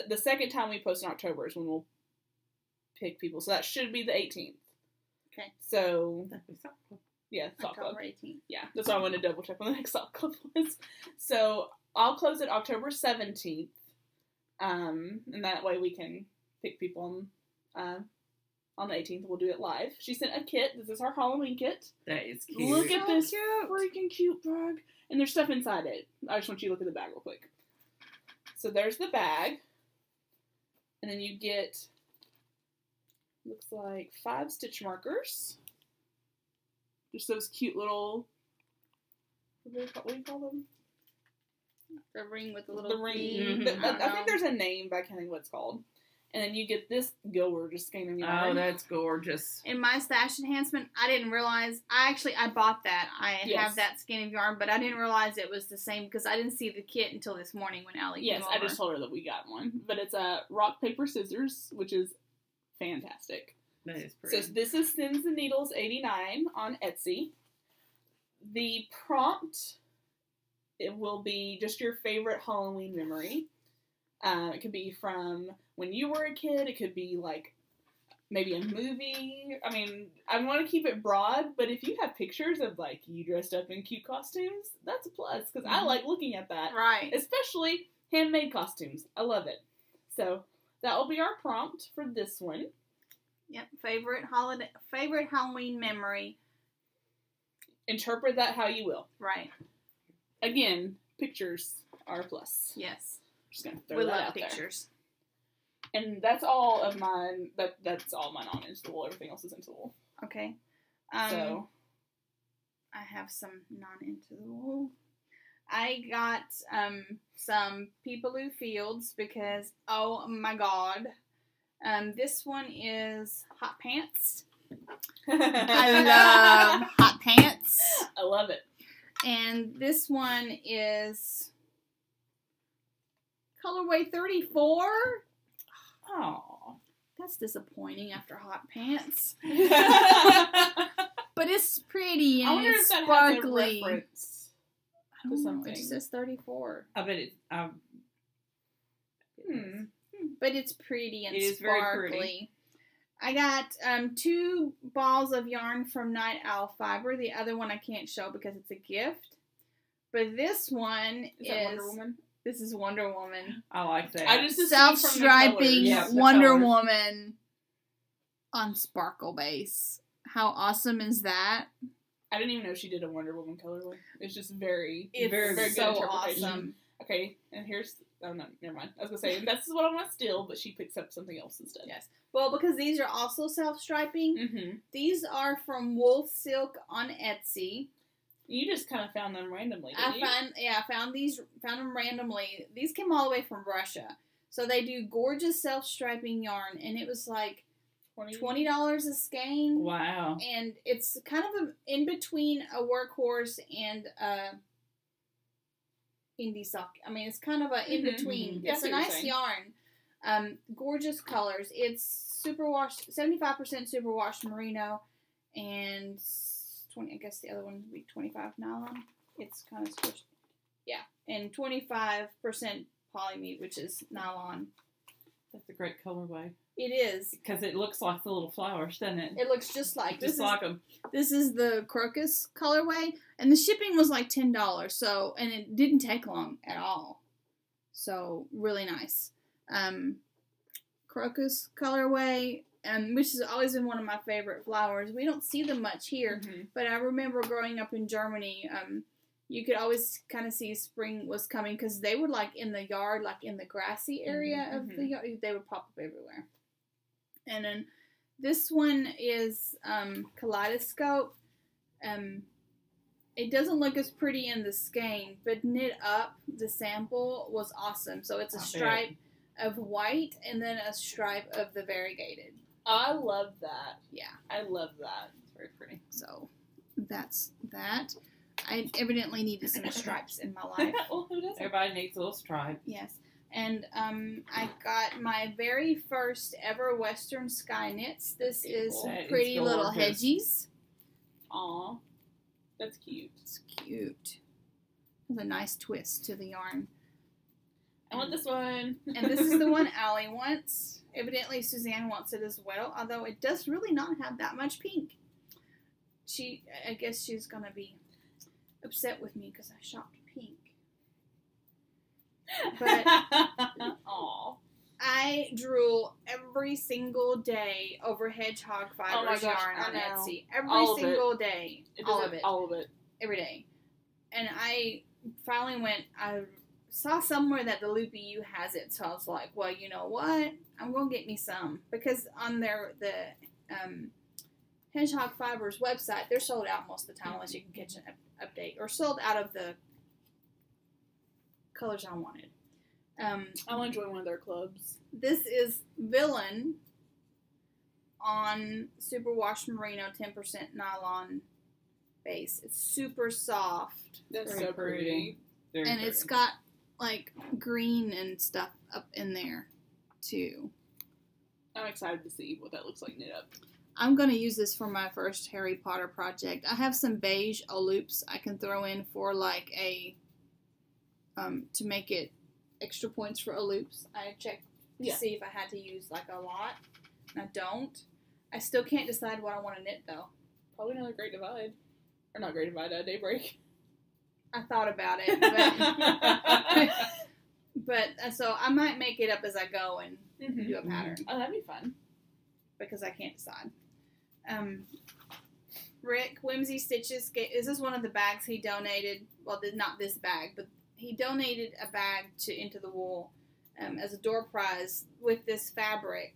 The second time we post in October is when we'll pick people. So that should be the 18th. Okay. So Yeah, Sock Club. October 18th. Yeah, that's why I wanted to double check when the next Sock Club was. So I'll close it October 17th, and that way we can pick people on the 18th. We'll do it live. She sent a kit. This is our Halloween kit. That is cute. Look at this freaking cute bag. And there's stuff inside it. I just want you to look at the bag real quick. So there's the bag. And then you get, looks like 5 stitch markers. Just those cute little, what do you call them? The ring with the little The ring. Mm-hmm. I think there's a name, but I can't think what it's called. And then you get this gorgeous skein yarn. Oh, that's gorgeous. In my stash enhancement, I didn't realize, I bought that. I have that skein of yarn, but I didn't realize it was the same because I didn't see the kit until this morning when Allie came over. I just told her that we got one. But it's a rock, paper, scissors, which is fantastic. That is pretty. So this is Sins and Needles 89 on Etsy. The prompt, it will be just your favorite Halloween memory. It could be from when you were a kid. It could be like maybe a movie. I mean, I want to keep it broad, but if you have pictures of like you dressed up in cute costumes, that's a plus because I like looking at that. Right. Especially handmade costumes. I love it. So that will be our prompt for this one. Yep. Favorite Halloween memory. Interpret that how you will. Right. Again, pictures are a plus. Yes. Just gonna throw We that love out pictures. there. And that's all of mine. That's all my non-interwool. Everything else is interwool. Okay. So I have some non-interwool. I got some Peepaloo Fields because, oh my god. This one is hot pants. I love hot pants. I love it. And this one is colorway 34. Oh, That's disappointing after hot pants. But it's pretty and I wonder it's if that sparkly. has a reference I to don't know, something. it just says 34. I bet it. But it's pretty and It is very sparkly. pretty. I got 2 balls of yarn from Night Owl Fiber. The other one I can't show because it's a gift. But this one Is that Wonder Woman? This is Wonder Woman. I like that. I just assumed from the Self-striping colors. Yeah, the Wonder colors. Woman on sparkle base. How awesome is that? I didn't even know she did a Wonder Woman colorway. It's just very, It's very good so interpretation. awesome. Okay, and here's... Oh, no, never mind. I was going to say, this is what I want to steal, but she picks up something else instead. Yes. Well, because these are also self-striping. Mm-hmm. These are from Wool Silk on Etsy. You just kind of found them randomly, didn't you? I found them randomly. These came all the way from Russia. So they do gorgeous self-striping yarn, and it was like $20 a skein. Wow. And it's kind of in between a workhorse and a indie sock. I mean, it's kind of a in between. Yeah, I It's see a what you're nice saying. yarn. Gorgeous colors. It's superwash, 75% superwash merino, and 20. I guess the other one would be 25 nylon. It's kind of squished. Yeah, and 25% polymute, which is nylon. That's a great colorway. It is. Because it looks like the little flowers, doesn't it? It looks just like Just like them. This is the crocus colorway, and the shipping was like $10. So, and it didn't take long at all. So really nice. Crocus colorway, which has always been one of my favorite flowers. We don't see them much here, but I remember growing up in Germany. You could always kind of see spring was coming because they would like in the yard, like in the grassy area of the yard, they would pop up everywhere. And then this one is Kaleidoscope. It doesn't look as pretty in the skein, but knit up, the sample was awesome. So it's a stripe of white and then a stripe of the variegated. I love that. Yeah. I love that. It's very pretty. So that's that. I evidently needed some stripes in my life. Well, who doesn't? Everybody needs a little stripe. Yes. And I got my very first ever Western Sky knits. This is That is Pretty Little gorgeous. Hedgies. Aw. That's cute. It's cute. There's a nice twist to the yarn. I want this one. And this is the one Allie wants. Evidently Suzanne wants it as well, although it does really not have that much pink. I guess she's going to be upset with me because I shopped pink. But Aw. I drool every single day over Hedgehog Fibers gosh, yarn I on know. Etsy. Every All of single day. All of it. All of it. Every day. And I finally I saw somewhere that the Loopy U has it, so I was like, well, you know what? I'm going to get me some. Because on the Hedgehog Fibers website, they're sold out most of the time unless you can catch an update. Or sold out of the colors I wanted. I want to join one of their clubs. This is Villain on Superwash Merino 10% nylon base. It's super soft. That's Very so pretty. Very And pretty. it's got like green and stuff up in there too. I'm excited to see what that looks like knit up. I'm going to use this for my first Harry Potter project. I have some beige loops I can throw in for like to make it extra points for loops. I checked to see if I had to use like a lot. And I don't. I still can't decide what I want to knit though. Probably another Great Divide. Or not Great Divide, Daybreak. I thought about it, but so I might make it up as I go and do a pattern Oh, that'd be fun. because I can't decide. Rick Whimsy Stitches, this is one of the bags he donated well, not this bag, but he donated a bag to Into the Wool as a door prize with this fabric.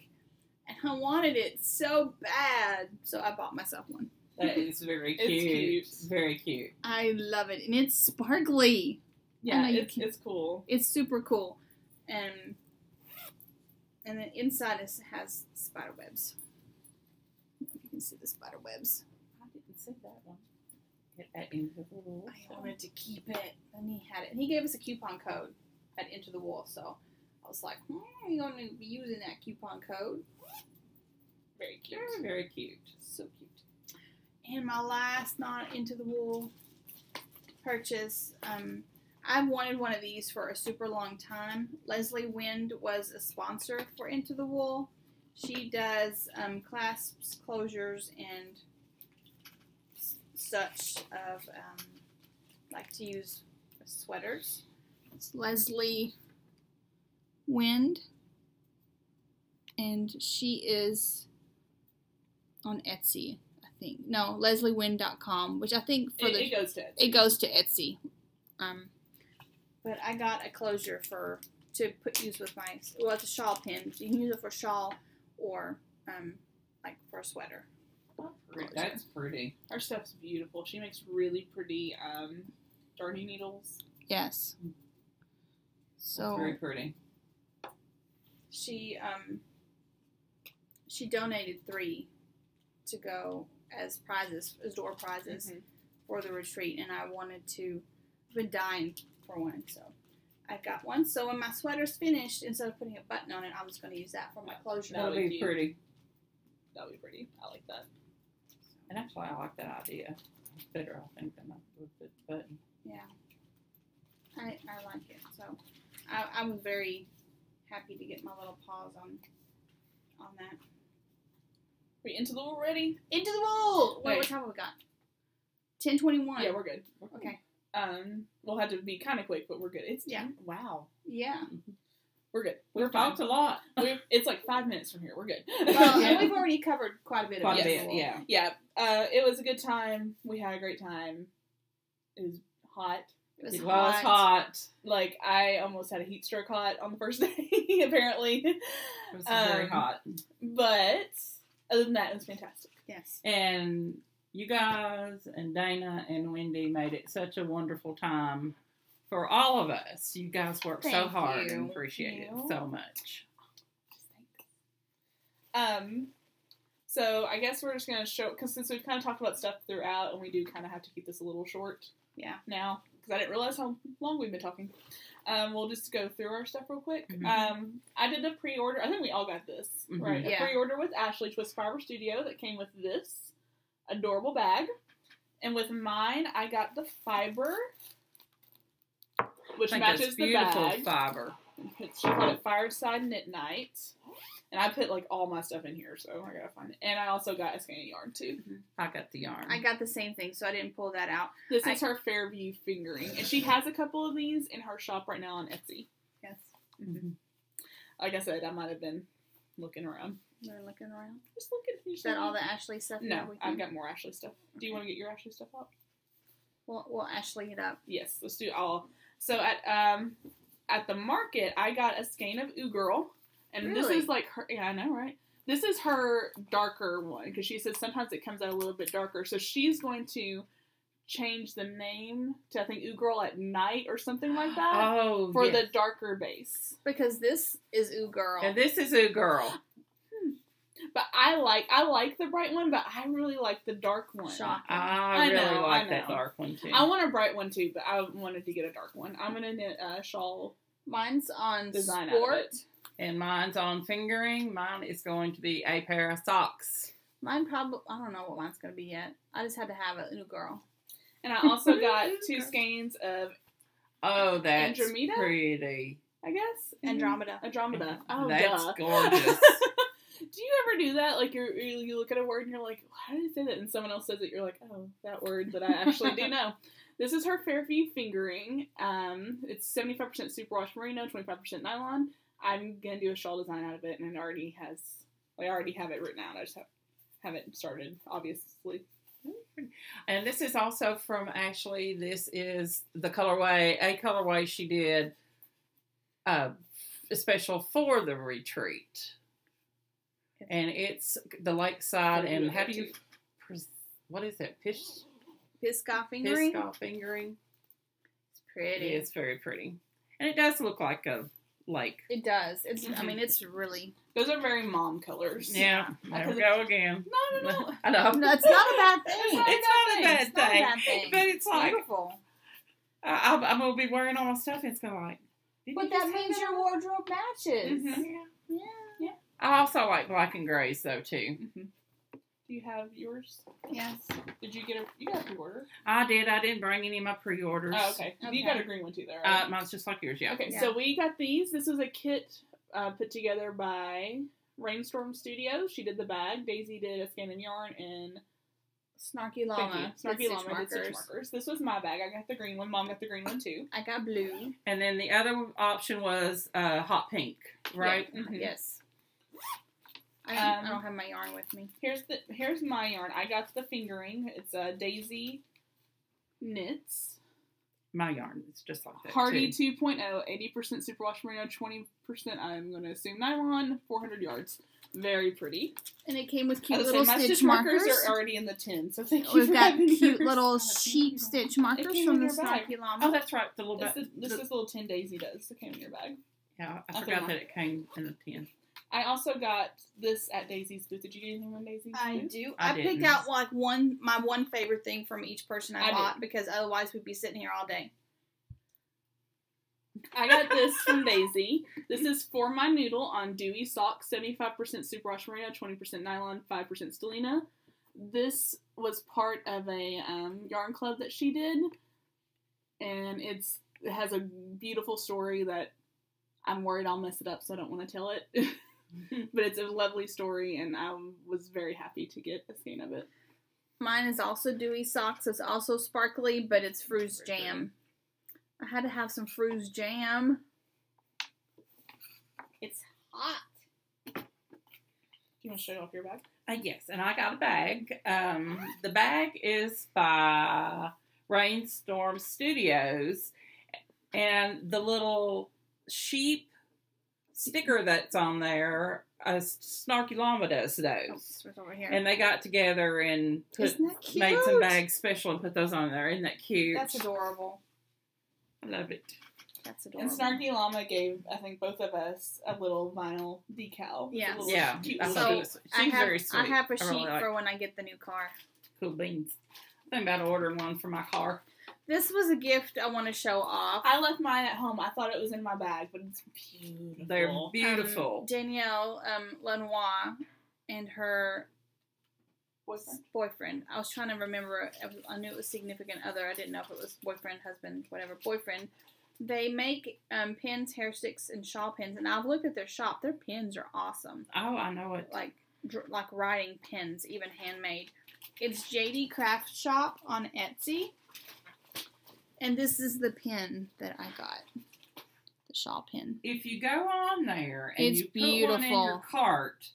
And I wanted it so bad, so I bought myself one. That is very cute. It's cute. Very cute. I love it. And it's sparkly. Yeah, it's cool. It's super cool. And the inside has spider webs. You can see the spider webs. I didn't see that one. At Into the Wool. I wanted to keep it. And he had it. And he gave us a coupon code at Into the Wool. So I was like, you're going to be using that coupon code. Very cute. Very, very cute. So cute. And my last not Into the Wool purchase, I've wanted one of these for a super long time. Leslie Wind was a sponsor for Into the Wool. She does clasps, closures, and such of like to use sweaters. It's Leslie Wind, and she is on Etsy, I think. No, lesliewind.com, which I think it goes to Etsy. It goes to Etsy. But I got a closure to use with my, well, it's a shawl pin. You can use it for shawl or like for a sweater. That's pretty. Her stuff's beautiful. She makes really pretty darning needles. Yes. So That's very pretty. She donated 3 to go as prizes, as door prizes for the retreat, and I've been dying for one, so I got one. So when my sweater's finished, instead of putting a button on it, I'm just going to use that for my closure. That'll be pretty. That'll be pretty. I like that. And actually, I like that idea. It's better, I think, than with the button. Yeah. I like it. So I was very happy to get my little paws on that. We Into the Wool ready? Into the Wool! Wait, what time have we got? 10:21. Yeah, we're good. Okay. We'll have to be kind of quick, but we're good. It's 10. Yeah. Wow. Yeah. We're good. We've talked a lot. It's like 5 minutes from here. We're good. Well, and we've already covered quite a bit of it. Yeah. Yeah. It was a good time. We had a great time. It was hot. It was hot. Like, I almost had a heat stroke hot on the first day, apparently. It was very hot. But other than that, it was fantastic. Yes. And you guys and Dana and Wendy made it such a wonderful time for all of us. You guys worked so hard and appreciate it so much. So I guess we're just going to show, because since we've kind of talked about stuff throughout, and we do kind of have to keep this a little short now, because I didn't realize how long we've been talking. We'll just go through our stuff real quick. I did a pre-order. I think we all got this, right? A pre-order with Ashley Twist Fiber Studio that came with this adorable bag. And with mine, I got the fiber, which matches the bag. Fiber. She called it Fireside Knit Night. And I put, like, all my stuff in here, so I gotta find it. And I also got a skein of yarn, too. I got the yarn. I got the same thing, so I didn't pull that out. This is her Fairview fingering. And she has a couple of these in her shop right now on Etsy. Yes. Like I said, I might have been looking around. You're looking around? Just looking. Is that all the Ashley stuff? No, I've got more Ashley stuff. Do you want to get your Ashley stuff out? We'll Ashley it up. Yes, let's do all. So at the market, I got a skein of Ooh Girl. And this is like her, I know, right? This is her darker one, because she says sometimes it comes out a little bit darker. So she's going to change the name to, I think, Ooh Girl at Night or something like that. Oh, for the darker base. Because this is Ooh Girl. And this is Ooh Girl. But I like the bright one, but I really like the dark one. Shocking. I really like that dark one, too. I want a bright one, too, but I wanted to get a dark one. I'm going to knit a shawl. Mine's on design sport. And mine's on fingering. Mine is going to be a pair of socks. Mine probably, I don't know what mine's going to be yet. I just had to have a Ooh Girl. And I also got 2 skeins of that's Andromeda? pretty. I guess. Andromeda. Oh, that's duh. gorgeous. Do you ever do that? Like, you look at a word and you're like, how did it say that? And someone else says it, you're like, oh, that word that I actually do know. This is her Fairview fingering. It's 75% superwash merino, 25% nylon. I'm going to do a shawl design out of it, and I already have it written out. I just haven't started, obviously. And this is also from Ashley. This is the colorway she did special for the retreat. And it's the lakeside, and how do you, what is it? Pisgah fingering? Pisgah fingering. It's pretty. It's very pretty. And it does look like a lake. It does. It's. I mean, it's really. Those are very mom colors. Yeah. There we go again. No. I know. No, it's not a bad thing. It's not a bad thing. But it's like, beautiful. I'm going to be wearing all my stuff, and it's going to like. But that means your wardrobe matches. Mm-hmm. Yeah. I also like black and grays, though, too. Mm-hmm. Do you have yours? Yes. Did you get you got a pre-order? I did. I didn't bring any of my pre-orders. Oh, okay. You got a green one too, though, right? Mine's just like yours, yeah. Okay, Yeah. so we got these. This was a kit put together by Rainstorm Studios. She did the bag. Daisy did a skein and yarn, and Snarky Llama. Snarky Llama did stitch markers. This was my bag. I got the green one. Mom got the green one too. I got blue. And then the other option was hot pink, right? Yeah. Mm-hmm. Yes. I don't have my yarn with me. Here's my yarn. I got the fingering. It's Daisy Knits. My yarn is just like that. Hardy too. 2.0, 80% superwash merino, 20% I'm going to assume nylon, 400 yards. Very pretty. And it came with cute As I little say, my stitch stitch markers markers. are already in the tin, so thank you We've for got having cute yours. little sheep stitch markers came from in the your bag. Snarky Llama. Oh, that's right. The little bit. This is the little tin Daisy does. It came in your bag. Yeah, I forgot that it came in the tin. I also got this at Daisy's booth. Did you get anything on Daisy's I booth? do. I I picked didn't. out like my one favorite thing from each person I I bought because otherwise we'd be sitting here all day. I got this from Daisy. This is for my noodle on Dewy Socks, 75% superwash merino, 20% nylon, 5% stellina. This was part of a yarn club that she did, and it has a beautiful story that I'm worried I'll mess it up, so I don't want to tell it. But it's a lovely story, and I was very happy to get a skein of it. Mine is also Dewy Socks. It's also sparkly, but it's Fru's Jam. I had to have some Fru's Jam. It's hot. Do you want to show off your bag? Yes, and I got a bag. The bag is by Rainstorm Studios, and the little sheep sticker that's on there, Snarky Llama does those. Oh, it's over here. And they got together and Isn't that cute? made some bags special and put those on there. Isn't that cute? That's adorable. I love it. That's adorable. And Snarky Llama gave, I think, both of us a little vinyl decal. Yes. It's a little Yeah, cute I little thought So it was, I she's have, very sweet. I have a I really sheet like for when I get the new car. cool beans. I'm about to order one for my car. This was a gift I want to show off. I left mine at home. I thought it was in my bag, but it's beautiful. They're beautiful. Danielle Lenoir and her boyfriend. I was trying to remember. I knew it was significant other. I didn't know if it was boyfriend, husband, whatever. Boyfriend. They make pins, hair sticks, and shawl pins. And I've looked at their shop. Their pins are awesome. Oh, I know it. Like writing pins, even handmade. It's JD Craft Shop on Etsy. And this is the pin that I got. The shawl pin. If you go on there and It's you put one in your beautiful. cart,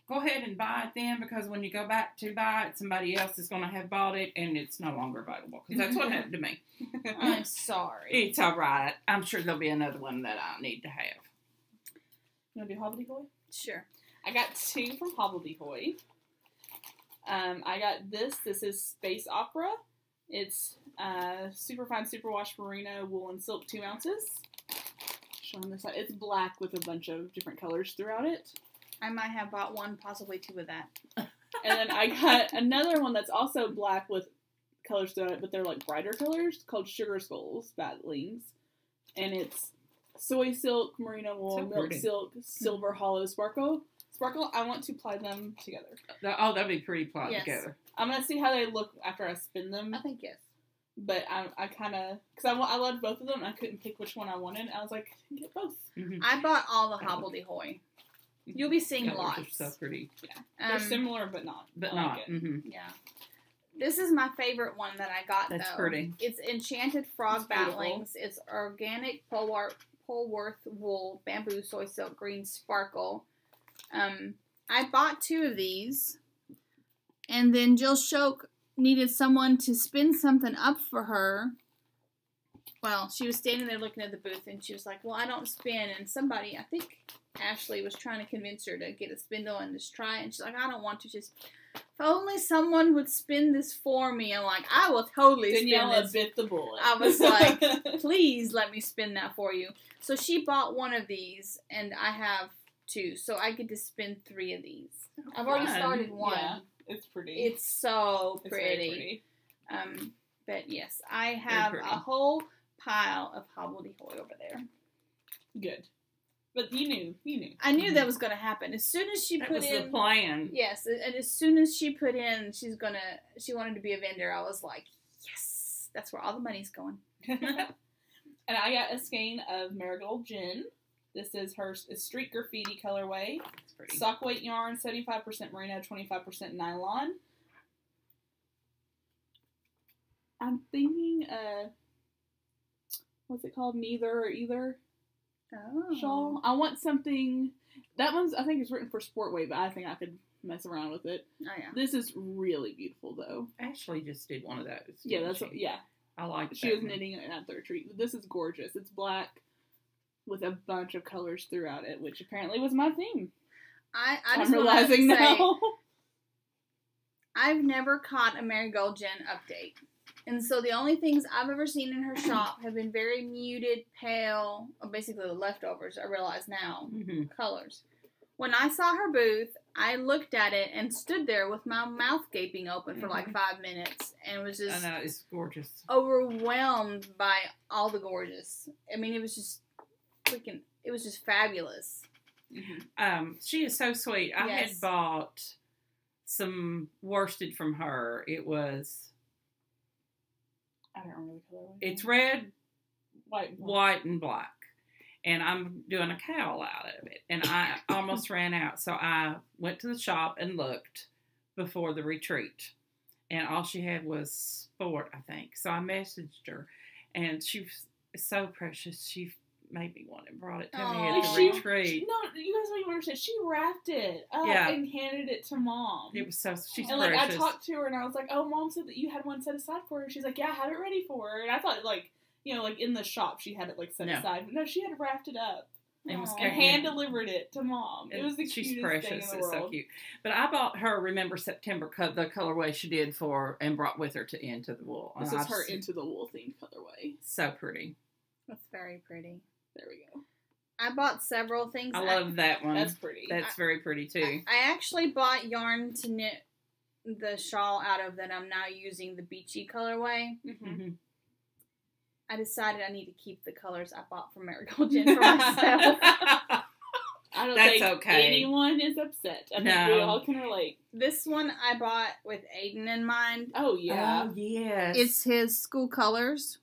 go ahead and buy it then, because when you go back to buy it, somebody else is going to have bought it and it's no longer available. Because that's what happened to me. I'm sorry. It's all right. I'm sure there'll be another one that I need to have. You want to do Hobbledehoy? Sure. I got two from Hobbledehoy. I got this. This is Space Opera. It's super fine superwash merino wool and silk, 2 ounces. Showing this side. It's black with a bunch of different colors throughout it. I might have bought one, possibly 2 of that. And then I got another one that's also black with colors throughout it, but they're like brighter colors, called Sugar Skulls Batlings. And it's soy silk, merino wool, So milk pretty. silk, silver hollow sparkle. I want to ply them together. Oh, that'd be pretty plot Yes. together. I'm going to see how they look after I spin them. I think yes. But I kind of, because I loved both of them, and I couldn't pick which one I wanted. I was like, I can get both. Mm-hmm. I bought all the Hobbledehoy. You'll be seeing They're lots. so pretty. They're similar, but not. But I not. like it. Mm-hmm. Yeah. This is my favorite one that I got, That's though. pretty. It's Enchanted Frog It's beautiful. Batlings. It's organic Polworth wool, bamboo, soy silk, green sparkle. I bought 2 of these. And then Jill Shoke needed someone to spin something up for her. Well, she was standing there looking at the booth, and she was like, well, I don't spin. And somebody, I think Ashley was trying to convince her to get a spindle and just try it. And she's like, I don't want to. Just, if only someone would spin this for me. I'm like, I will totally spin this. Daniela bit the bullet. I was like, please let me spin that for you. So she bought one of these, and I have 2. So I get to spin 3 of these. I've already started one. Yeah, it's pretty. It's so pretty. It's very pretty. But yes, I have a whole pile of hobbledehoy over there. Good. But you knew. I knew that was going to happen. As soon as she put in... That was the plan. Yes, and as soon as she put in, she wanted to be a vendor, I was like, yes, that's where all the money's going. And I got a skein of Marigold Gin. This is her street graffiti colorway. It's pretty. Sock weight yarn, 75% merino, 25% nylon. I'm thinking, what's it called? Neither or either. Oh. Shawl. I want something. That one's, I think, is written for sport weight, but I think I could mess around with it. Oh yeah. This is really beautiful, though. Ashley just did one of those. Yeah, yeah. I like. She was knitting it at the retreat. This is gorgeous. It's black with a bunch of colors throughout it, which apparently was my theme. I'm realizing now. I've never caught a Marigold Gin update. And so the only things I've ever seen in her shop have been very muted, pale, or basically the leftovers, I realize now, colors. When I saw her booth, I looked at it and stood there with my mouth gaping open for like 5 minutes and was just I know, it's gorgeous. Overwhelmed by all the gorgeous. I mean, it was just freaking, it was just fabulous. She is so sweet. I had bought some worsted from her. It was... I don't remember the color. It's red, white, and black. And I'm doing a cowl out of it. And I almost ran out. So I went to the shop and looked before the retreat. And all she had was sport, I think. So I messaged her. And she was so precious. She made me one and brought it to me at the retreat. No, you guys don't even understand. She wrapped it up and handed it to Mom. It was so, she's and precious. I talked to her and I was like, oh, Mom said that you had one set aside for her. She's like, yeah, I have it ready for her. And I thought, like, in the shop she had it, like, set aside. But no, she had wrapped it up. And hand-delivered it to Mom. It was the cutest thing in the world. It's so cute. But I bought her, remember, September, the colorway she did and brought with her to Into the Wool. This is her Into the Wool themed colorway. So pretty. That's very pretty. There we go. I bought several things. I love that one. That's pretty. That's very pretty, too. I actually bought yarn to knit the shawl out of that I'm now using the beachy colorway. I decided I need to keep the colors I bought from Marigold Gin for myself. I don't think anyone is upset. I think we all can relate. This one I bought with Aiden in mind. Oh, yeah. Oh, yes. It's his school colors.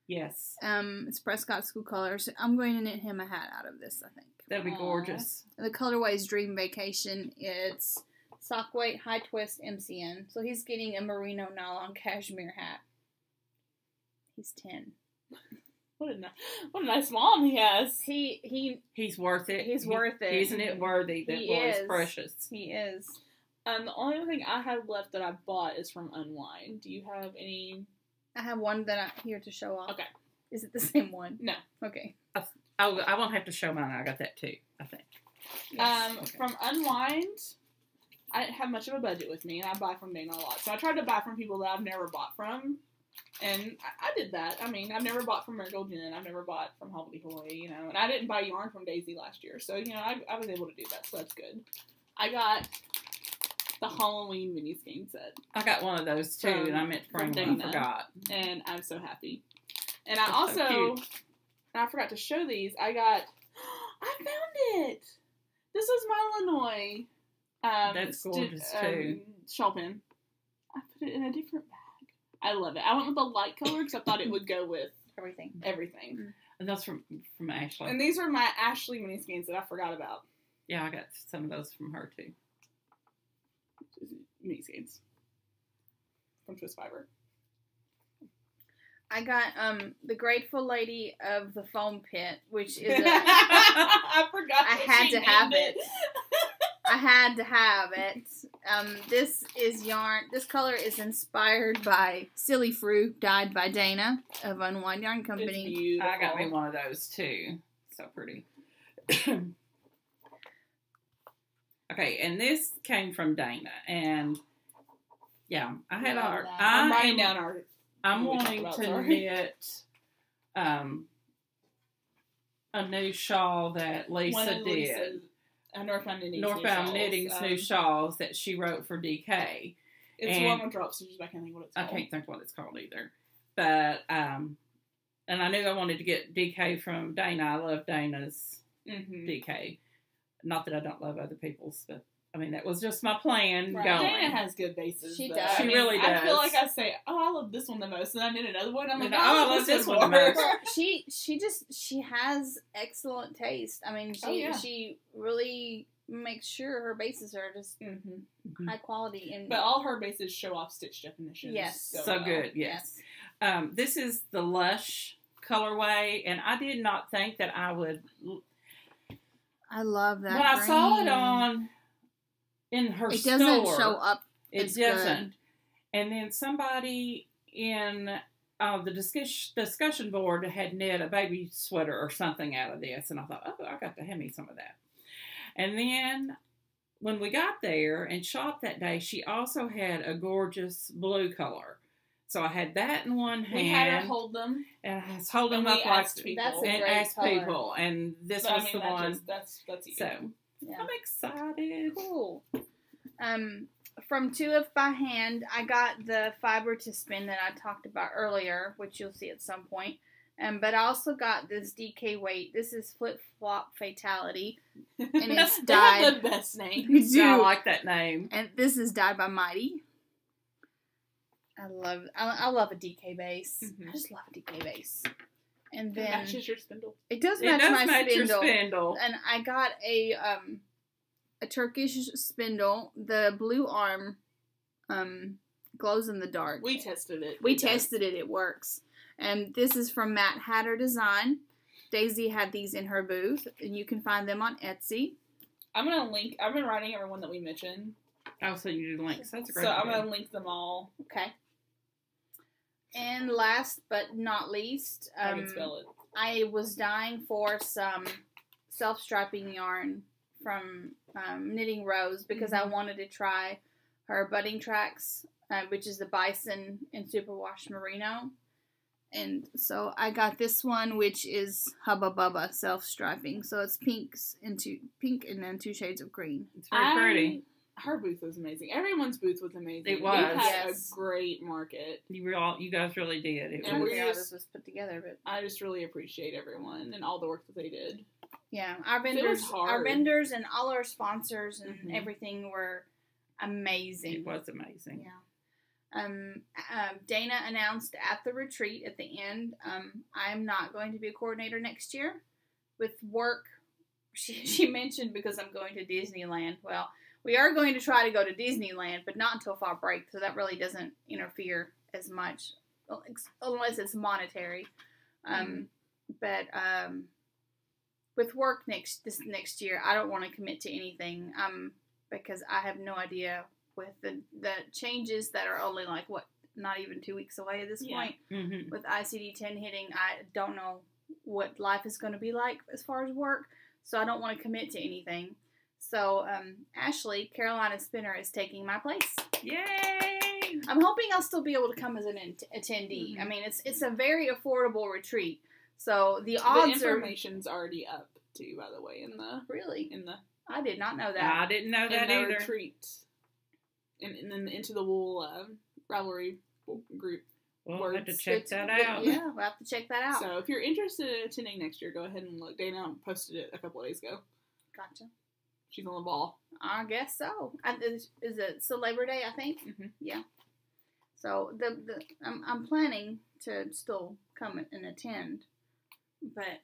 Yes. It's Prescott school colors. I'm going to knit him a hat out of this, I think. That'd be gorgeous. The colorway is Dream Vacation. It's sock weight, high twist, MCN. So he's getting a merino nylon cashmere hat. He's 10. What a nice mom he has. He's worth it. He's worth it. Isn't it worthy? That boy is precious. He is. The only other thing I have left that I bought is from Unwind. Do you have any? I have one that I'm here to show off. Okay. Is it the same one? No. Okay. I won't have to show mine. I got that too, I think. Yes. From Unwind, I didn't have much of a budget with me, and I buy from Dana a lot. So I tried to buy from people that I've never bought from. And I did that. I mean, I've never bought from Marigold Gin. I've never bought from Hobbledehoy, and I didn't buy yarn from Daisy last year. So, I was able to do that, so that's good. I got the Halloween mini skein set. I got one of those, too, and I meant to bring one. I forgot. And I'm so happy. And I also, and I forgot to show these, I found it! This was my Illinois. That's gorgeous, too. Shawl pin. I put it in a different bag. I love it. I went with the light color because I thought it would go with everything. And that's from Ashley. And these are my Ashley mini skeins that I forgot about. Yeah, I got some of those from her too. Mini skeins from Twist Fiber. I got the Grateful Lady of the Foam Pit, which is I forgot. I had to have it. I had to have it. This is yarn. This color is inspired by Silly Fruit, dyed by Dana of Unwind Yarn Company. It's beautiful. I got me one of those too. So pretty. Okay, and this came from Dana, and yeah, I had our. I'm writing down our. I'm wanting to knit a new shawl that Lisa did. Northbound Knitting's new shawls that she wrote for DK. It's one with drop stitches, but I can't think what it's called. I can't think what it's called either. But and I knew I wanted to get DK from Dana. I love Dana's DK. Not that I don't love other people's, but I mean that was just my plan going. Dana has good bases. She does. She really does. I feel like I say, "Oh, I love this one the most," and I did another one. I'm like, "Oh, I love this one the most." Well, she has excellent taste. I mean, she really makes sure her bases are just high quality. But all her bases show off stitch definition. Yes, so good. Yes. This is the Lush colorway, and I did not think that I would. I love that. When I saw it in her store, it doesn't show up. It doesn't. And then somebody in the discussion board had knit a baby sweater or something out of this, and I thought, oh, I got to have me some of that. And then when we got there and shopped that day, she also had a gorgeous blue color. So I had that in one hand. We had her hold them. And I was holding them up like and asked people. And this was the one. That's easy. So I'm excited. Cool. From Two of by Hand, I got the fiber to spin that I talked about earlier, which you'll see at some point. But I also got this DK weight. This is Flip Flop Fatality, and it's dyed. They have the best name. I like that name. And this is dyed by Mighty. I love a DK base. I just love a DK base. And then it matches your spindle. It does match my your spindle. And I got a Turkish spindle. The blue arm glows in the dark. We tested it. We tested it. It works. And this is from Matt Hatter Design. Daisy had these in her booth, and you can find them on Etsy. I'm gonna link. I've been writing everyone that we mentioned. I'll send you the links. That's a great. So I'm gonna link them all. Okay. And last but not least, I can spell it. I was dying for some self-striping yarn from Knitting Rose because I wanted to try her Budding Tracks, which is the Bison and Superwash Merino. And so I got this one, which is Hubba Bubba self-striping. So it's pink and then 2 shades of green. It's very pretty. Her booth was amazing. Everyone's booth was amazing. It was. We had a great market. You guys really did. And this was put together, but I just really appreciate everyone and all the work that they did. Yeah, our vendors and all our sponsors and everything were amazing. It was amazing. Yeah. Dana announced at the retreat at the end, I'm not going to be a coordinator next year with work. She mentioned because I'm going to Disneyland. Well, we are going to try to go to Disneyland, but not until fall break, so that really doesn't interfere as much, unless it's monetary. But with work this next year, I don't want to commit to anything because I have no idea with the changes that are only not even 2 weeks away at this point. With ICD-10 hitting, I don't know what life is going to be like as far as work, so I don't want to commit to anything. So, Ashley, Carolina Spinner, is taking my place. Yay! I'm hoping I'll still be able to come as an attendee. I mean, it's a very affordable retreat. So, the odds the information's already up, too, by the way, Really? In the... I did not know that. I didn't know that either. Retreat. And then Into the Wool Ravelry group. We'll have to check that out. Yeah, we'll have to check that out. So, if you're interested in attending next year, go ahead and look. Dana posted it a couple of days ago. Gotcha. She's on the ball. I guess so. Is it Labor Day? I think. Yeah. So I'm planning to still come and attend, but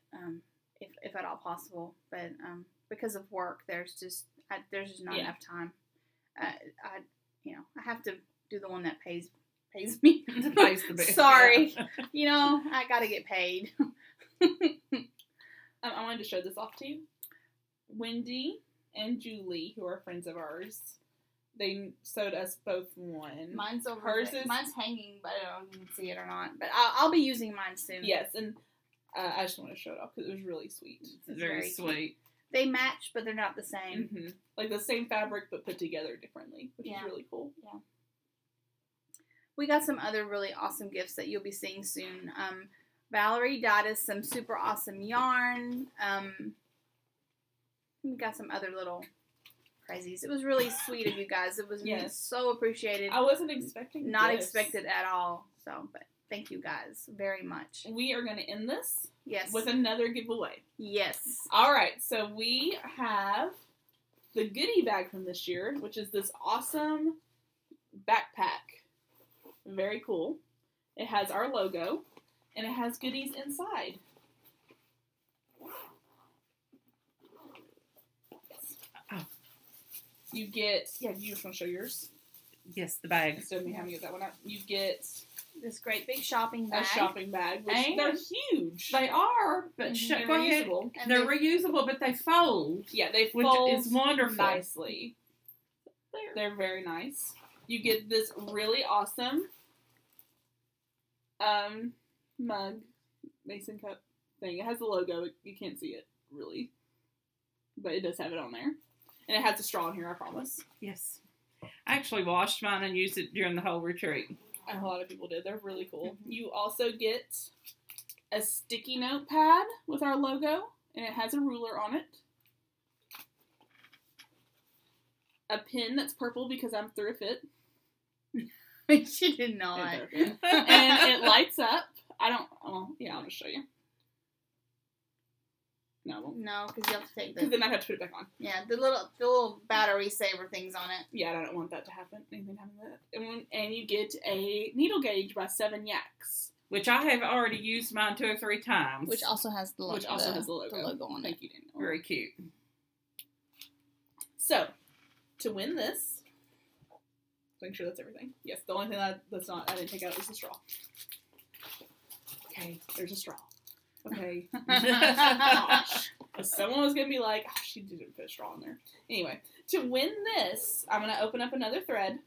if at all possible. But because of work, there's just not enough time. I have to do the one that pays me. Pays the bill. Sorry, I got to get paid. I wanted to show this off to you. Wendy and Julie, who are friends of ours, they sewed us both one. Mine's over Hers there. is... Mine's hanging, but I don't know if you can see it or not. But I'll be using mine soon. Yes, and I just want to show it off because it was really sweet. It's very sweet. They match, but they're not the same. Mm-hmm. Like the same fabric, but put together differently, which is really cool. Yeah. We got some other really awesome gifts that you'll be seeing soon. Valerie dyed us some super awesome yarn. We got some other little crazies. It was really sweet of you guys. It was so appreciated. I wasn't expecting Not this. expected at all. So, but thank you guys very much. We are going to end this with another giveaway. Yes. All right. So we have the goodie bag from this year, which is this awesome backpack. Very cool. It has our logo, and it has goodies inside. Oh. You get, you just want to show yours? Yes, the bag. Instead of me having to get that one out. You get this great big shopping bag. A shopping bag, which they're huge. They are, but they're reusable. They're reusable, but they fold. Yeah, they fold which is wonderful. Nicely. They're very nice. You get this really awesome mug, mason cup thing. It has the logo. You can't see it, really. But it does have it on there. And it has a straw in here, I promise. Yes. I actually washed mine and used it during the whole retreat. A lot of people did. They're really cool. Mm-hmm. You also get a sticky note pad with our logo, and it has a ruler on it. A pin that's purple because I'm through a fit. She did not. And it lights up. I'll just show you. No, because you have to take because then I have to put it back on. Yeah, the little battery saver things on it. Yeah, I don't want that to happen. Anything happen to that? And you get a needle gauge by 7 Yaks, which I have already used mine 2 or 3 times. Which also has the logo. The logo on it. Thank you, Daniel. Very cute. So, to win this, make sure that's everything. Yes, the only thing that's not I didn't take out is the straw. Okay, there's a straw. Okay. Gosh. Someone was going to be like, she didn't put a straw in there. Anyway, to win this, I'm going to open up another thread.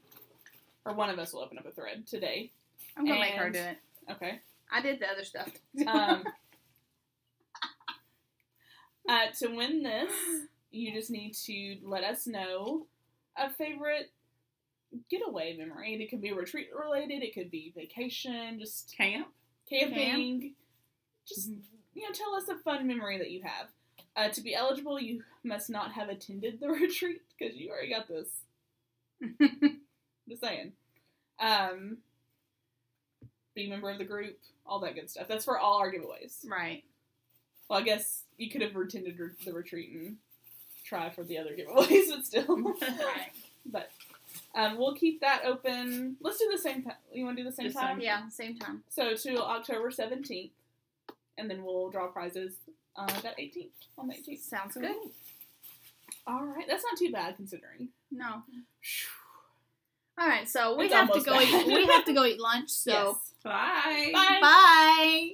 Or one of us will open up a thread today. I'm going to make her do it. Okay. I did the other stuff. To win this, you just need to let us know a favorite getaway memory. It could be retreat related. It could be vacation, just camping. Just, tell us a fun memory that you have. To be eligible, you must not have attended the retreat, because you already got this. Just saying. Be a member of the group, all that good stuff. That's for all our giveaways. Right. Well, I guess you could have attended the retreat and try for the other giveaways, but still. Right. But we'll keep that open. Let's do the same time. You want to do the same time? Yeah, same time. So to October 17th. And then we'll draw prizes that 18th. On the 18th. Sounds good. All right. That's not too bad considering. No. All right. So we It's have to almost go bad. eat. We have to go eat lunch. So yes. Bye. Bye. Bye.